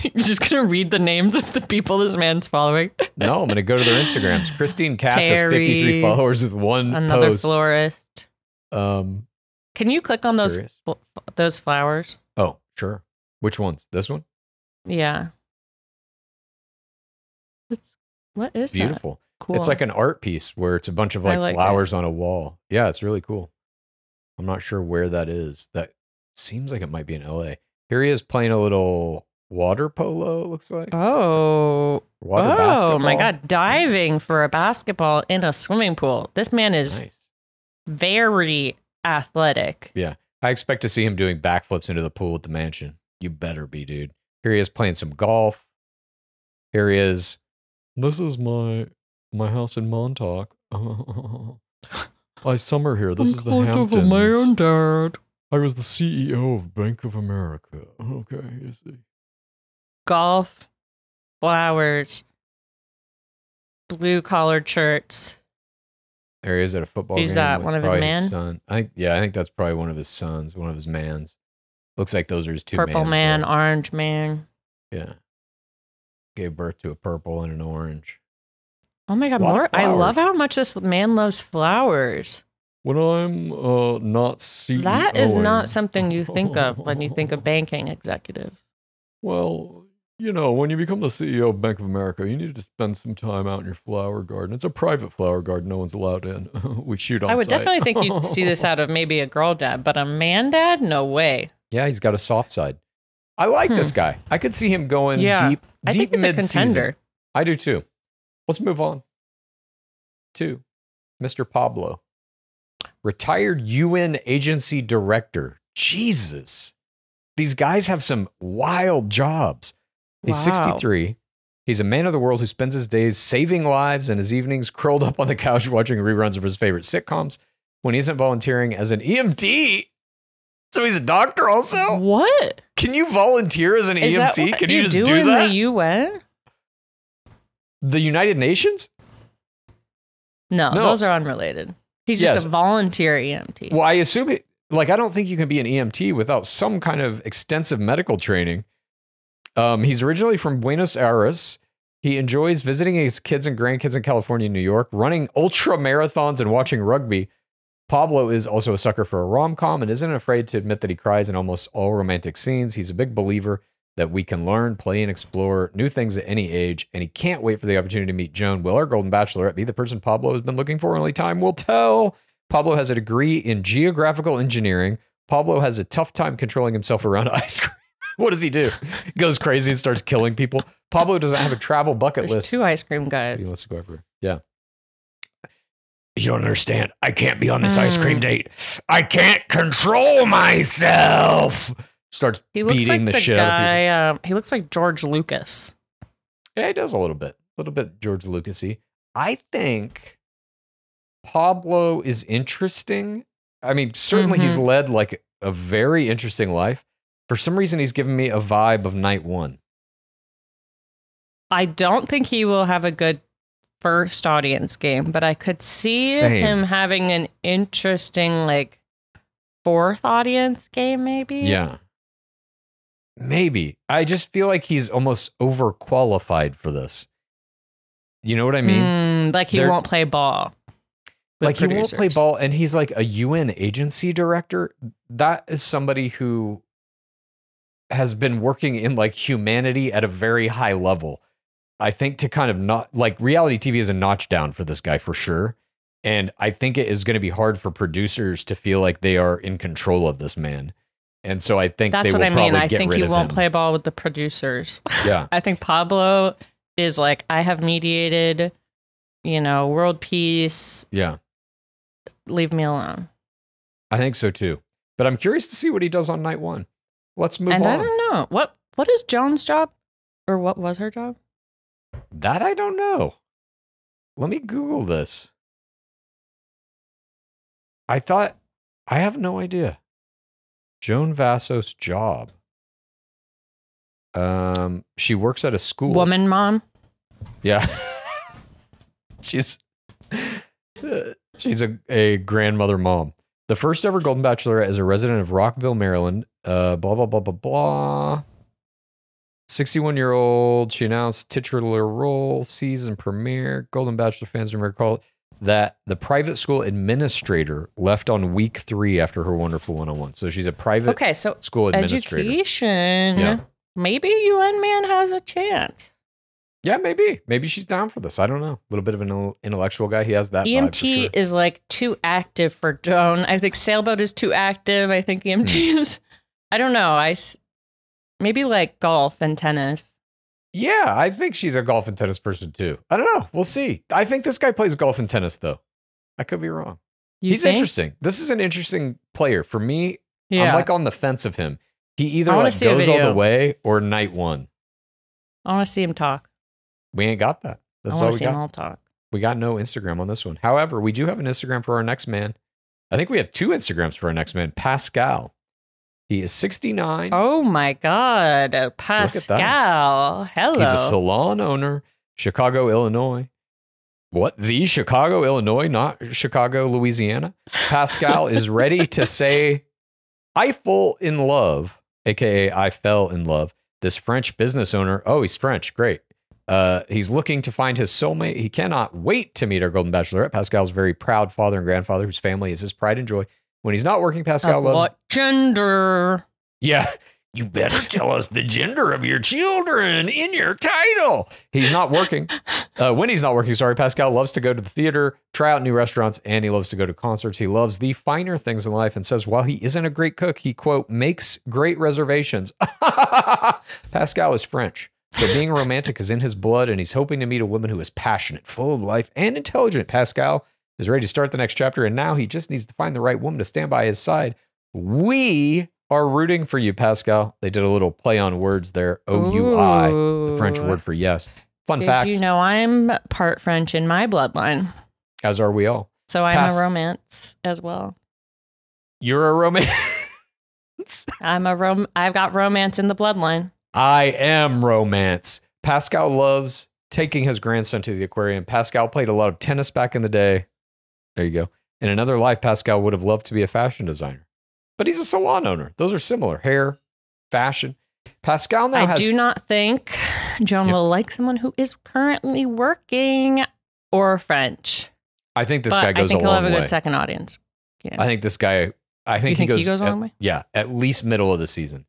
You're just going to read the names of the people this man's following? No, I'm going to go to their Instagrams. Christine Katz has 53 followers with one another post. Florist. Can you click on those flowers? Oh, sure. Which ones? This one? Yeah. What is beautiful? That? Cool. It's like an art piece where it's a bunch of flowers on a wall. Yeah, it's really cool. I'm not sure where that is. That seems like it might be in LA. Here he is playing a little water polo, it looks like. Water basketball. Oh my God. Diving for a basketball in a swimming pool. This man is very athletic. Yeah. I expect to see him doing backflips into the pool at the mansion. You better be, dude. Here he is playing some golf. Here he is. This is my house in Montauk. I summer here. This is the Hamptons. Of my own dad. I was the CEO of Bank of America. Okay, you see. Golf, flowers, blue-collared shirts. There he is at a football game. Is that one of his men? Son. I think that's probably one of his sons, one of his mans. Looks like those are his 2 mans. Purple man, orange man. Yeah. Gave birth to a purple and an orange. Oh my God, I love how much this man loves flowers. When I'm not CEO. That is not something you think of when you think of banking executives. Well, when you become the CEO of Bank of America, you need to spend some time out in your flower garden. It's a private flower garden. No one's allowed in. We shoot on I would site. definitely think you'd see this out of maybe a girl dad, but a man dad? No way. Yeah, he's got a soft side. I like this guy. I could see him going deep I think he's a contender. I do too. Let's move on to Mr. Pablo. Retired UN agency director. Jesus. These guys have some wild jobs. He's 63. He's a man of the world who spends his days saving lives and his evenings curled up on the couch watching reruns of his favorite sitcoms when he isn't volunteering as an EMT. So he's a doctor also? What? Can you volunteer as an EMT? Can you just do that? The UN? The United Nations? No, those are unrelated. He's just a volunteer EMT. Well, I assume I don't think you can be an EMT without some kind of extensive medical training. He's originally from Buenos Aires. He enjoys visiting his kids and grandkids in California and New York, running ultra marathons and watching rugby. Pablo is also a sucker for a rom-com and isn't afraid to admit that he cries in almost all romantic scenes. He's a big believer that we can learn, play, and explore new things at any age, and he can't wait for the opportunity to meet Joan. Will our Golden Bachelorette be the person Pablo has been looking for? Only time will tell. Pablo has a degree in geographical engineering. Pablo has a tough time controlling himself around ice cream. What does he do? He goes crazy and starts killing people. Pablo doesn't have a travel bucket list. 2 ice cream guys. Let's go over. Yeah. You don't understand. I can't be on this ice cream date. I can't control myself. Starts beating the shit out of people. He looks like George Lucas. Yeah, he does a little bit George Lucas-y. I think Pablo is interesting. I mean, certainly he's led like a very interesting life. For some reason, he's given me a vibe of Night One. I don't think he will have a good first audience game, but I could see him having an interesting like 4th audience game, maybe. Yeah. Maybe. I just feel like he's almost overqualified for this. You know what I mean? Like he won't play ball. Like he won't play ball, and he's like a UN agency director. That is somebody who has been working in like humanity at a very high level. I think to kind of not like reality TV is a notch down for this guy for sure. And I think it is going to be hard for producers to feel like they are in control of this man. And so I think that's they what will I mean. probably I get think rid he of won't him. play ball with the producers. Yeah. I think Pablo is like, I have mediated, world peace. Yeah. Leave me alone. I think so too. But I'm curious to see what he does on night one. Let's move on. And I don't know. What is Joan's job? Or what was her job? That I don't know. Let me Google this. I have no idea. Joan Vassos' job. She works at a school. Woman mom? Yeah. she's a grandmother mom. The first ever Golden Bachelorette is a resident of Rockville, Maryland. Blah, blah, blah, blah, blah. 61-year-old. She announced titular role, season premiere. Golden Bachelor fans remember recall that the private school administrator left on week 3 after her wonderful one-on-one. So she's a private school administrator. Education. Yeah. Maybe UN man has a chance. Yeah, maybe. Maybe she's down for this. I don't know. A little bit of an intellectual guy. He has that vibe for sure. is like too active for Joan. I think Sailboat is too active. I think EMT is... I don't know. Maybe like golf and tennis. Yeah, I think she's a golf and tennis person too. I don't know. We'll see. I think this guy plays golf and tennis though. I could be wrong. He's interesting. This is an interesting player. For me, I'm like on the fence of him. He either like goes all the way or night one. I want to see him talk. We ain't got that. That's all we got. I want to see him all talk. We got no Instagram on this one. However, we do have an Instagram for our next man. I think we have 2 Instagrams for our next man, Pascal. He is 69. Oh my God. Pascal. Hello. He's a salon owner, Chicago, Illinois. What? The Chicago, Illinois, not Chicago, Louisiana. Pascal is ready to say, I fall in love, aka I fell in love. This French business owner. Oh, he's French. Great. He's looking to find his soulmate. He cannot wait to meet our Golden Bachelorette. Pascal's a very proud father and grandfather whose family is his pride and joy. When he's not working, Pascal loves... What gender? Yeah. You better tell us the gender of your children in your title. He's not working. When he's not working, Pascal loves to go to the theater, try out new restaurants, and he loves to go to concerts. He loves the finer things in life and says, while he isn't a great cook, he, quote, makes great reservations. Pascal is French. So being romantic is in his blood, and he's hoping to meet a woman who is passionate, full of life, and intelligent. Pascal is ready to start the next chapter, and now he just needs to find the right woman to stand by his side. We are rooting for you, Pascal. They did a little play on words there. O-U-I, the French word for yes. Fun fact. You know, I'm part French in my bloodline. As are we all. So I'm a romance as well. You're a romance? I've got romance in the bloodline. I am romance. Pascal loves taking his grandson to the aquarium. Pascal played a lot of tennis back in the day. There you go. In another life, Pascal would have loved to be a fashion designer. But he's a salon owner. Those are similar. Hair, fashion. Pascal now has... I do not think Joan will like someone who is currently working or French. I think this guy goes a long way. I think he'll have a good second audience. Yeah. I think this guy... I think he goes a long way? Yeah, at least middle of the season.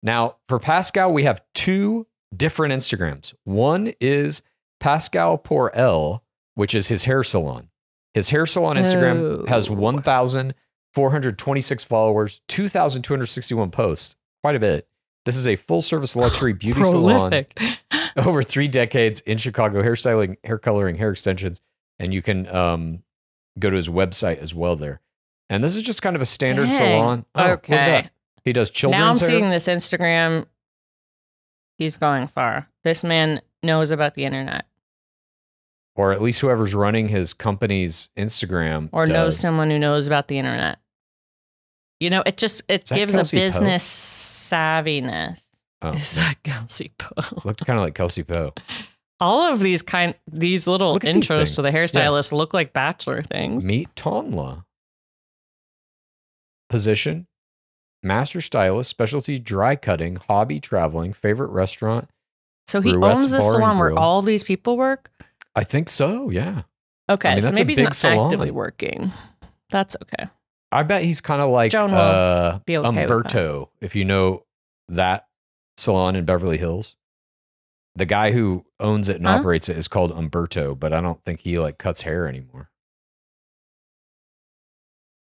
Now, for Pascal, we have 2 different Instagrams. One is Pascal Pour-Elle, which is his hair salon. His hair salon Instagram has 1,426 followers, 2,261 posts, quite a bit. This is a full-service luxury beauty salon over 3 decades in Chicago, hairstyling, hair coloring, hair extensions, and you can go to his website as well there. And this is just kind of a standard salon. Oh, okay. He does children's hair. Now I'm seeing this Instagram. He's going far. This man knows about the internet. Or at least whoever's running his company's Instagram. Or knows someone who knows about the internet. You know, it gives a business savviness. Oh. Is that Kelsey Poe? Looked kind of like Kelsey Poe. All of these little intros to the hairstylist look like Bachelor things. Meet Tonla. Position, master stylist, specialty dry cutting, hobby traveling, favorite restaurant. So he owns this salon where all these people work? I think so, yeah. Okay, I mean, so that's maybe a big he's not salon. actively working. That's okay. I bet he's kind of like Joan will be okay Umberto, if you know that salon in Beverly Hills. The guy who owns it and operates it is called Umberto, but I don't think he like cuts hair anymore.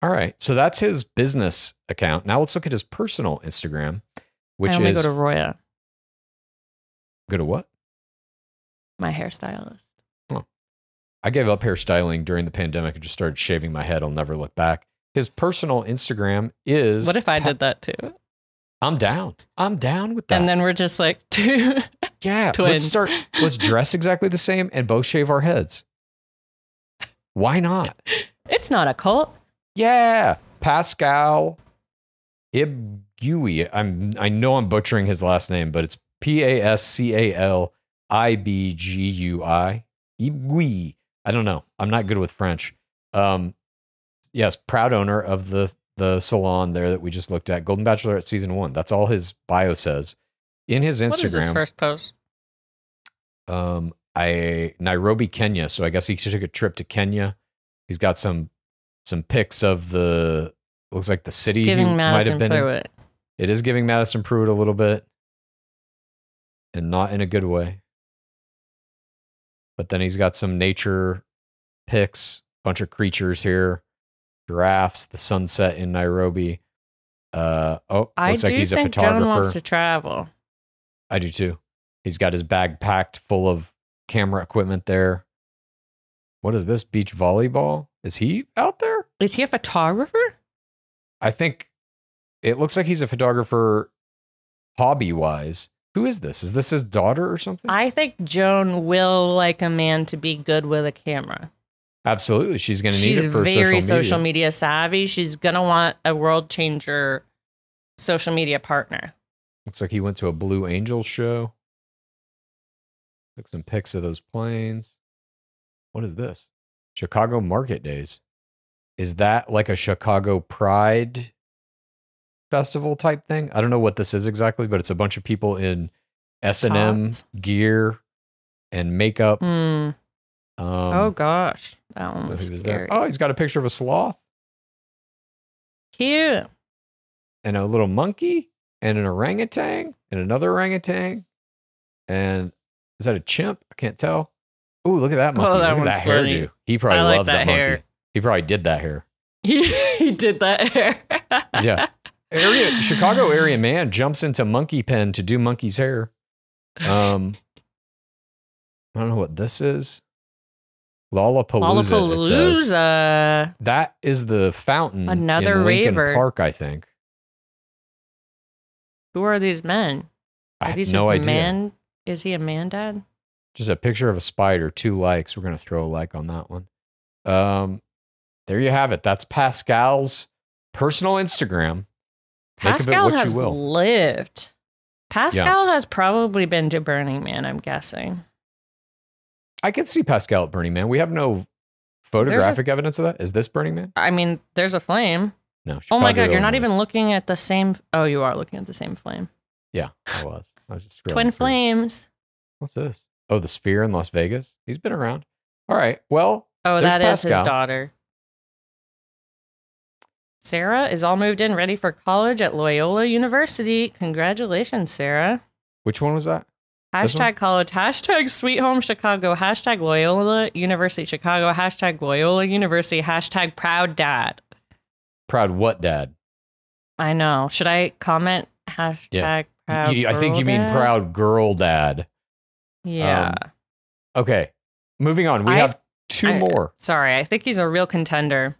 All right, so that's his business account. Now let's look at his personal Instagram, which I only is go to Roya. Go to what? My hairstylist. Oh. I gave up hairstyling during the pandemic and just started shaving my head. I'll never look back. His personal Instagram is... What if I did that too? I'm down. I'm down with that. And then we're just like two twins. Let's dress exactly the same and both shave our heads. Why not? It's not a cult. Yeah. Pascal Ibgui. I know I'm butchering his last name, but it's Pascal Ibgui. Ibgui. I don't know. I'm not good with French. Yes, proud owner of the salon there that we just looked at. Golden Bachelorette season 1. That's all his bio says. In his Instagram. What is his first post? Nairobi, Kenya. So I guess he took a trip to Kenya. He's got some pics of looks like the city he might have been in. It is giving Madison Pruitt a little bit. And not in a good way. But then he's got some nature pics, bunch of creatures here. Giraffes, the sunset in Nairobi. Looks like he's a photographer. John wants to travel. I do too. He's got his bag packed full of camera equipment there. What is this? Beach volleyball? Is he out there? Is he a photographer? I think it looks like he's a photographer hobby-wise. Who is this? Is this his daughter or something? I think Joan will like a man to be good with a camera. Absolutely. She's going to need it for social media. She's very social media savvy. She's going to want a world changer social media partner. Looks like he went to a Blue Angels show. Took some pics of those planes. What is this? Chicago Market Days. Is that like a Chicago Pride festival type thing? I don't know what this is exactly, but it's a bunch of people in S&M gear and makeup. Oh gosh, that one was scary. Oh, he's got a picture of a sloth. Cute. And a little monkey and an orangutan and another orangutan. And is that a chimp? I can't tell. Ooh, look at that monkey. Look at that hairdo. He probably loves that monkey. He probably did that hair. He did that hair. Yeah. Chicago area man jumps into monkey pen to do monkey's hair. I don't know what this is. Lollapalooza. That is the fountain Another in Lincoln raver. Park, I think. Who are these men? I have no idea. Is he a man, Dad? Just a picture of a spider, 2 likes. We're going to throw a like on that one. There you have it. That's Pascal's personal Instagram. Pascal has lived. Pascal has probably been to Burning Man, I'm guessing. I could see Pascal at Burning Man. We have no photographic evidence of that. Is this Burning Man? I mean, there's a flame. No. Chicago, oh my God, you're not even looking at the same. Oh, you are looking at the same flame. Yeah, I was. I was just Twin flames. What's this? Oh, the Sphere in Las Vegas. He's been around. All right. Well, that Pascal. Is his daughter. Sarah is all moved in, ready for college at Loyola University. Congratulations, Sarah. Which one was that? Hashtag college, hashtag sweet home Chicago, hashtag Loyola University Chicago, hashtag Loyola University, hashtag proud dad. Proud what dad? I know. Should I comment hashtag proud I think you mean proud girl dad. Yeah. Okay. Moving on. We have 2 more. Sorry. I think he's a real contender.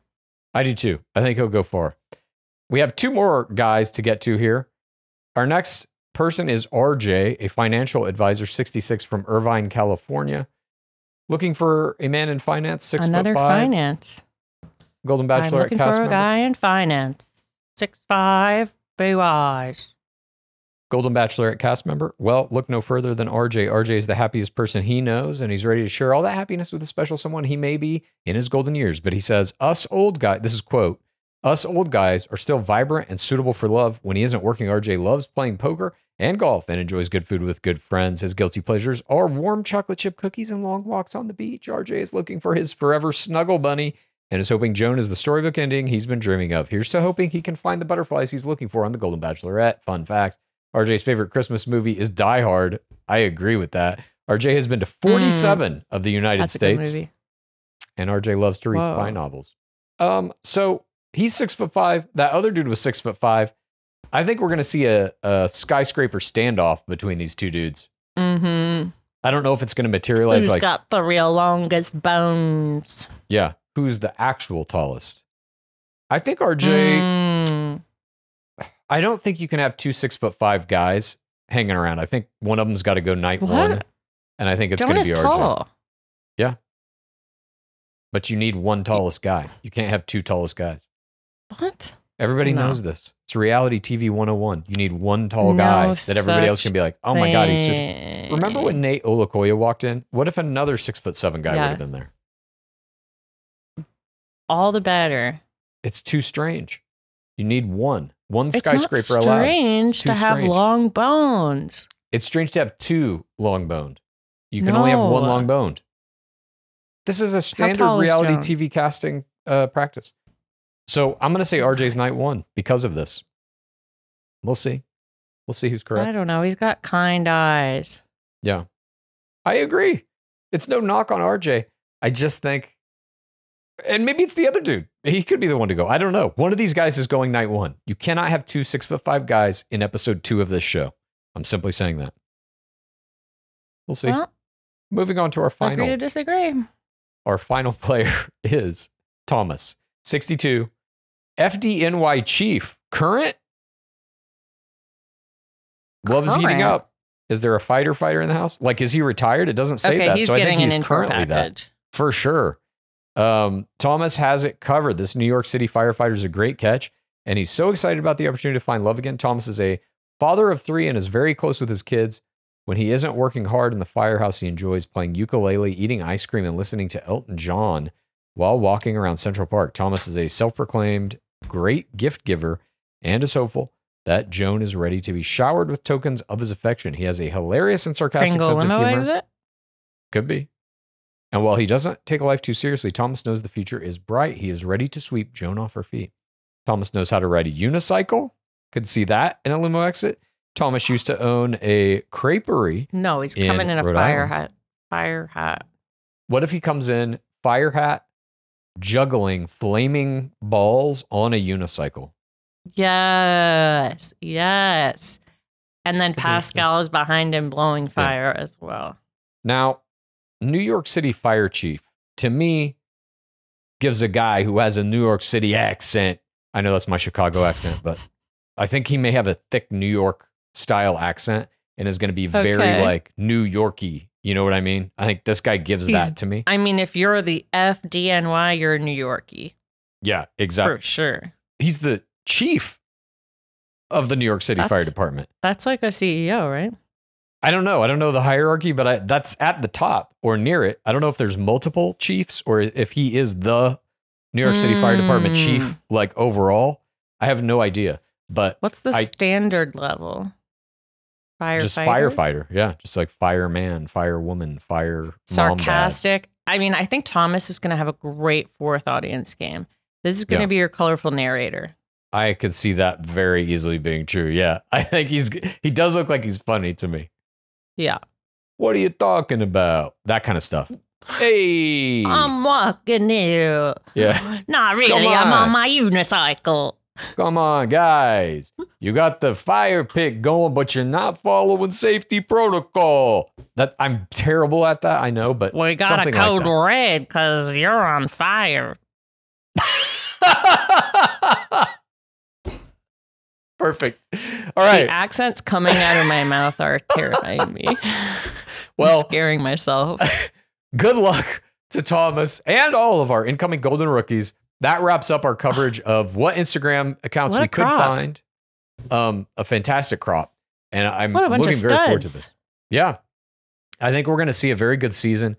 I do too. I think he'll go far. We have 2 more guys to get to here. Our next person is RJ, a financial advisor, 66 from Irvine, California. Looking for a man in finance, 6'5". Another finance. Golden Bachelorette cast member. I'm looking for a guy in finance, 6'5", blue eyes. Golden Bachelorette cast member? Well, look no further than RJ. RJ is the happiest person he knows, and he's ready to share all that happiness with a special someone he may be in his golden years. But he says, us old guys, this is quote, Us old guys are still vibrant and suitable for love. When he isn't working, RJ loves playing poker and golf and enjoys good food with good friends. His guilty pleasures are warm chocolate chip cookies and long walks on the beach. RJ is looking for his forever snuggle bunny and is hoping Joan is the storybook ending he's been dreaming of. Here's to hoping he can find the butterflies he's looking for on the Golden Bachelorette. Fun facts. RJ's favorite Christmas movie is Die Hard. I agree with that. RJ has been to 47 of the United States. And RJ loves to read spy novels. So he's 6'5". That other dude was 6'5". I think we're going to see a skyscraper standoff between these two dudes. Mm-hmm. I don't know if it's going to materialize. Who's got the real longest bones? Yeah. Who's the actual tallest? I think RJ... I don't think you can have two 6'5" guys hanging around. I think one of them's got to go night one. And I think it's going to be RJ. Tall. Yeah. But you need one tallest guy. You can't have two tallest guys. What? Everybody knows this. It's reality TV 101. You need one tall guy that everybody else can be like, oh my God, he's so... Remember when Nate Olakoya walked in? What if another 6'7" guy would have been there? All the better. It's too strange. You need one. One skyscraper allowed. It's strange to have long bones. It's strange to have two long boned. You can only have one long boned. This is a standard reality TV casting practice. So I'm going to say RJ's night one because of this. We'll see. We'll see who's correct. I don't know. He's got kind eyes. Yeah. I agree. It's no knock on RJ. I just think, and maybe it's the other dude. He could be the one to go. I don't know. One of these guys is going night one. You cannot have two 6'5" guys in episode 2 of this show. I'm simply saying that. We'll see. Well, moving on to our final. Agree to disagree. Our final player is Thomas, 62, FDNY chief, current. Loves heating up. Is there a fighter in the house? Like, is he retired? It doesn't say that. So I think he's currently that. For sure. Thomas has it covered. This New York City firefighter is a great catch, and he's so excited about the opportunity to find love again. Thomas is a father of 3 and is very close with his kids. When he isn't working hard in the firehouse, he enjoys playing ukulele, eating ice cream, and listening to Elton John while walking around Central Park. Thomas is a self-proclaimed great gift giver and is hopeful that Joan is ready to be showered with tokens of his affection. He has a hilarious and sarcastic sense of humor. Is it? Could be. And while he doesn't take life too seriously, Thomas knows the future is bright. He is ready to sweep Joan off her feet. Thomas knows how to ride a unicycle. Could see that in a limo exit. Thomas used to own a creperie. No, he's coming in a fire hat. Fire hat. What if he comes in, fire hat, juggling flaming balls on a unicycle? Yes. Yes. And then Pascal is behind him blowing fire as well. Now, New York City fire chief, to me, gives a guy who has a New York City accent. I know that's my Chicago accent, but I think he may have a thick New York style accent and is going to be very like New Yorky. You know what I mean? I think this guy gives that to me. I mean, if you're the FDNY, you're New Yorky. Yeah, exactly. For sure. He's the chief of the New York City Fire Department. That's like a CEO, right? I don't know. I don't know the hierarchy, but that's at the top or near it. I don't know if there's multiple chiefs or if he is the New York City Fire Department chief, like overall. I have no idea. But what's the standard level? Firefighter? Just firefighter. Yeah. Just like fireman, firewoman, fire. Sarcastic. I mean, I think Thomas is going to have a great 4th audience game. This is going to be your colorful narrator. I could see that very easily being true. Yeah. I think he does look like he's funny to me. Yeah. What are you talking about? That kind of stuff. Hey. I'm walking here. Yeah. Not really. I'm on my unicycle. Come on, guys. You got the fire pit going, but you're not following safety protocol. I'm terrible at that, I know, but we got a code red because you're on fire. Perfect. All right. The accents coming out of my mouth are terrifying me. Well, I'm scaring myself. Good luck to Thomas and all of our incoming Golden Rookies. That wraps up our coverage of what Instagram accounts we could find. A fantastic crop. And I'm looking very forward to this. Yeah. I think we're going to see a very good season.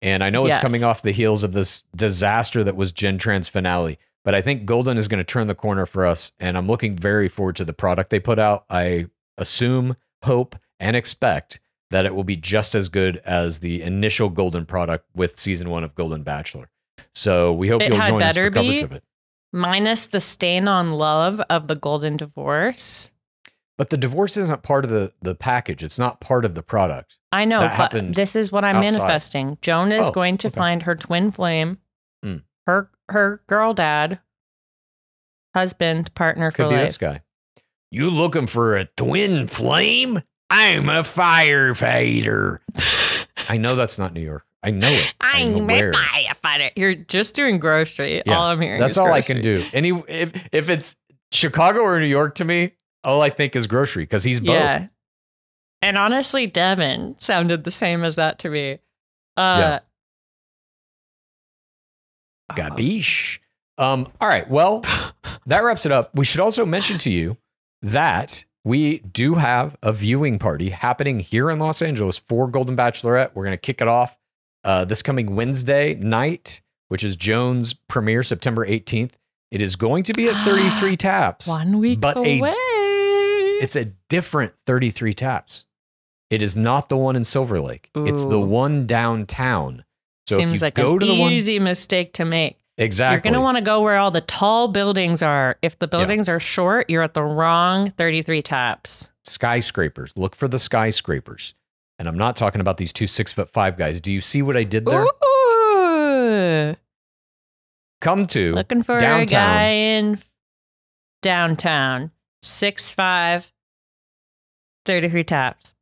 And I know it's coming off the heels of this disaster that was Gen Trans finale. But I think Golden is going to turn the corner for us, and I'm looking very forward to the product they put out. I assume, hope, and expect that it will be just as good as the initial Golden product with season 1 of Golden Bachelor. So we hope you'll join us for coverage of it. Minus the stain on love of the Golden divorce. But the divorce isn't part of the package. It's not part of the product. I know, but this is what I'm manifesting. Joan is going to find her twin flame, her girl dad, husband, partner for life. Could be this guy. You looking for a twin flame? I'm a firefighter. I know that's not New York. I know it. I'm a firefighter. You're just doing grocery. Yeah, all I'm hearing that's is all grocery. I can do. If it's Chicago or New York to me, all I think is grocery because he's both. Yeah. And honestly, Devin sounded the same as that to me. Gabish. All right. Well, that wraps it up. We should also mention to you that we do have a viewing party happening here in Los Angeles for Golden Bachelorette. We're going to kick it off this coming Wednesday night, which is Joan's premiere, September 18th. It is going to be at 33 Taps. 1 week away. It's a different 33 Taps. It is not the one in Silver Lake. Ooh. It's the one downtown. So seems like an easy mistake to make. Exactly. You're going to want to go where all the tall buildings are. If the buildings are short, you're at the wrong 33 Taps. Skyscrapers. Look for the skyscrapers. And I'm not talking about these 2 6'5" guys. Do you see what I did there? Ooh. Come to looking for downtown. A guy in downtown. 6'5", 33 Taps.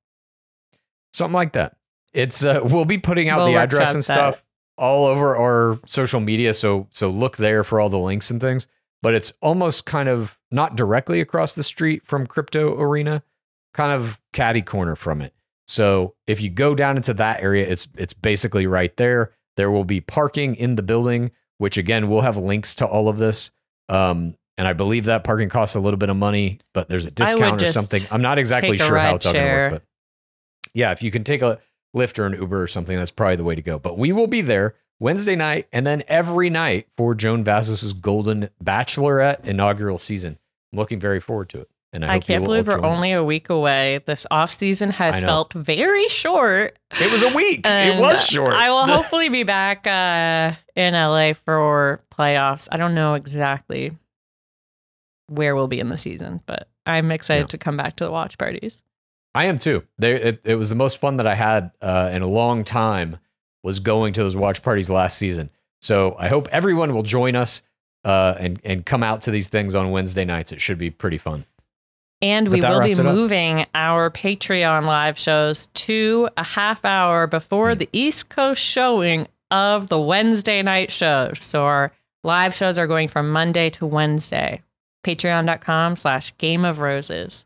Something like that. It's we'll be putting out the address and stuff all over our social media, so look there for all the links and things. But it's almost kind of not directly across the street from Crypto Arena, kind of catty corner from it. So if you go down into that area, it's basically right there. There will be parking in the building, which again, we'll have links to all of this. And I believe that parking costs a little bit of money, but there's a discount or something. I'm not exactly sure how it's all going to work, but yeah, if you can take a Lyft or an Uber or something, that's probably the way to go. But we will be there Wednesday night and then every night for Joan Vassos' Golden Bachelorette inaugural season. I'm looking very forward to it. And I can't believe we're only a week away. This off season has felt very short. It was a week. It was short. I will hopefully be back in LA for playoffs. I don't know exactly where we'll be in the season, but I'm excited to come back to the watch parties. I am too. It was the most fun that I had in a long time was going to those watch parties last season. So I hope everyone will join us and come out to these things on Wednesday nights. It should be pretty fun. And we will be moving our Patreon live shows to a half hour before the East Coast showing of the Wednesday night shows. So our live shows are going from Monday to Wednesday. Patreon.com/Game of Roses.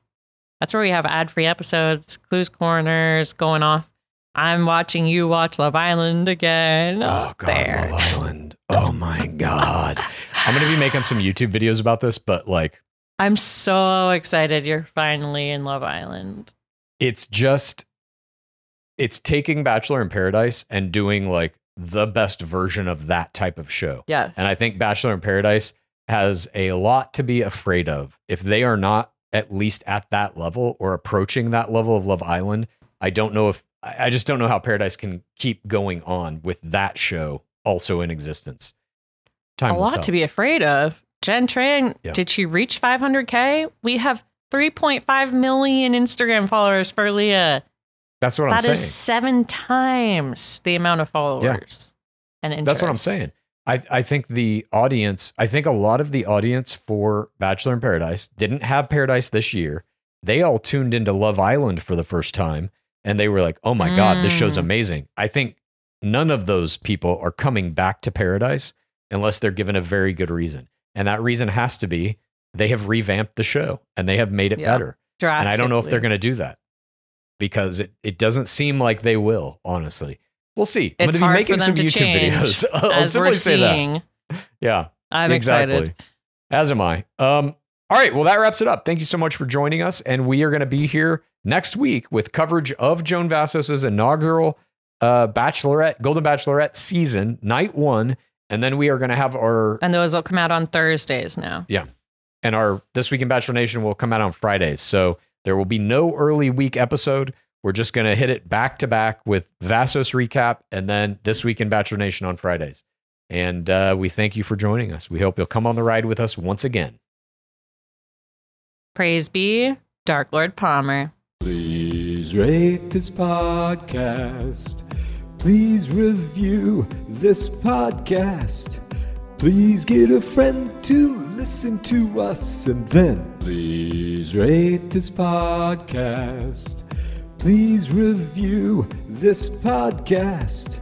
That's where we have ad-free episodes, clues corners going off. I'm watching you watch Love Island again. Oh, God, Love Island. Oh, my God. I'm going to be making some YouTube videos about this, but like... I'm so excited you're finally in Love Island. It's taking Bachelor in Paradise and doing like the best version of that type of show. Yes. And I think Bachelor in Paradise has a lot to be afraid of. If they are not at least at that level or approaching that level of Love Island, I just don't know how Paradise can keep going on with that show also in existence. A lot to be afraid of. Jen Tran, did she reach 500K? We have 3.5 million Instagram followers for Leah. That's what I'm saying. That is 7 times the amount of followers and interest. That's what I'm saying. I think a lot of the audience for Bachelor in Paradise didn't have Paradise this year. They all tuned into Love Island for the first time and they were like, oh my God, this show's amazing. I think none of those people are coming back to Paradise unless they're given a very good reason. And that reason has to be they have revamped the show and they have made it better. And I don't know if they're going to do that because it doesn't seem like they will, honestly. We'll see. I'm going to be making some YouTube videos. I'll simply say that. Yeah. I'm excited. As am I. All right. Well, that wraps it up. Thank you so much for joining us. And we are going to be here next week with coverage of Joan Vassos' inaugural Golden Bachelorette season, night 1. And then we are going to have And those will come out on Thursdays now. Yeah. And our This Week in Bachelor Nation will come out on Fridays. So there will be no early week episode. We're just going to hit it back to back with Vassos recap and then This Week in Bachelor Nation on Fridays. And we thank you for joining us. We hope you'll come on the ride with us once again. Praise be Dark Lord Palmer. Please rate this podcast. Please review this podcast. Please get a friend to listen to us. And then please rate this podcast. Please review this podcast.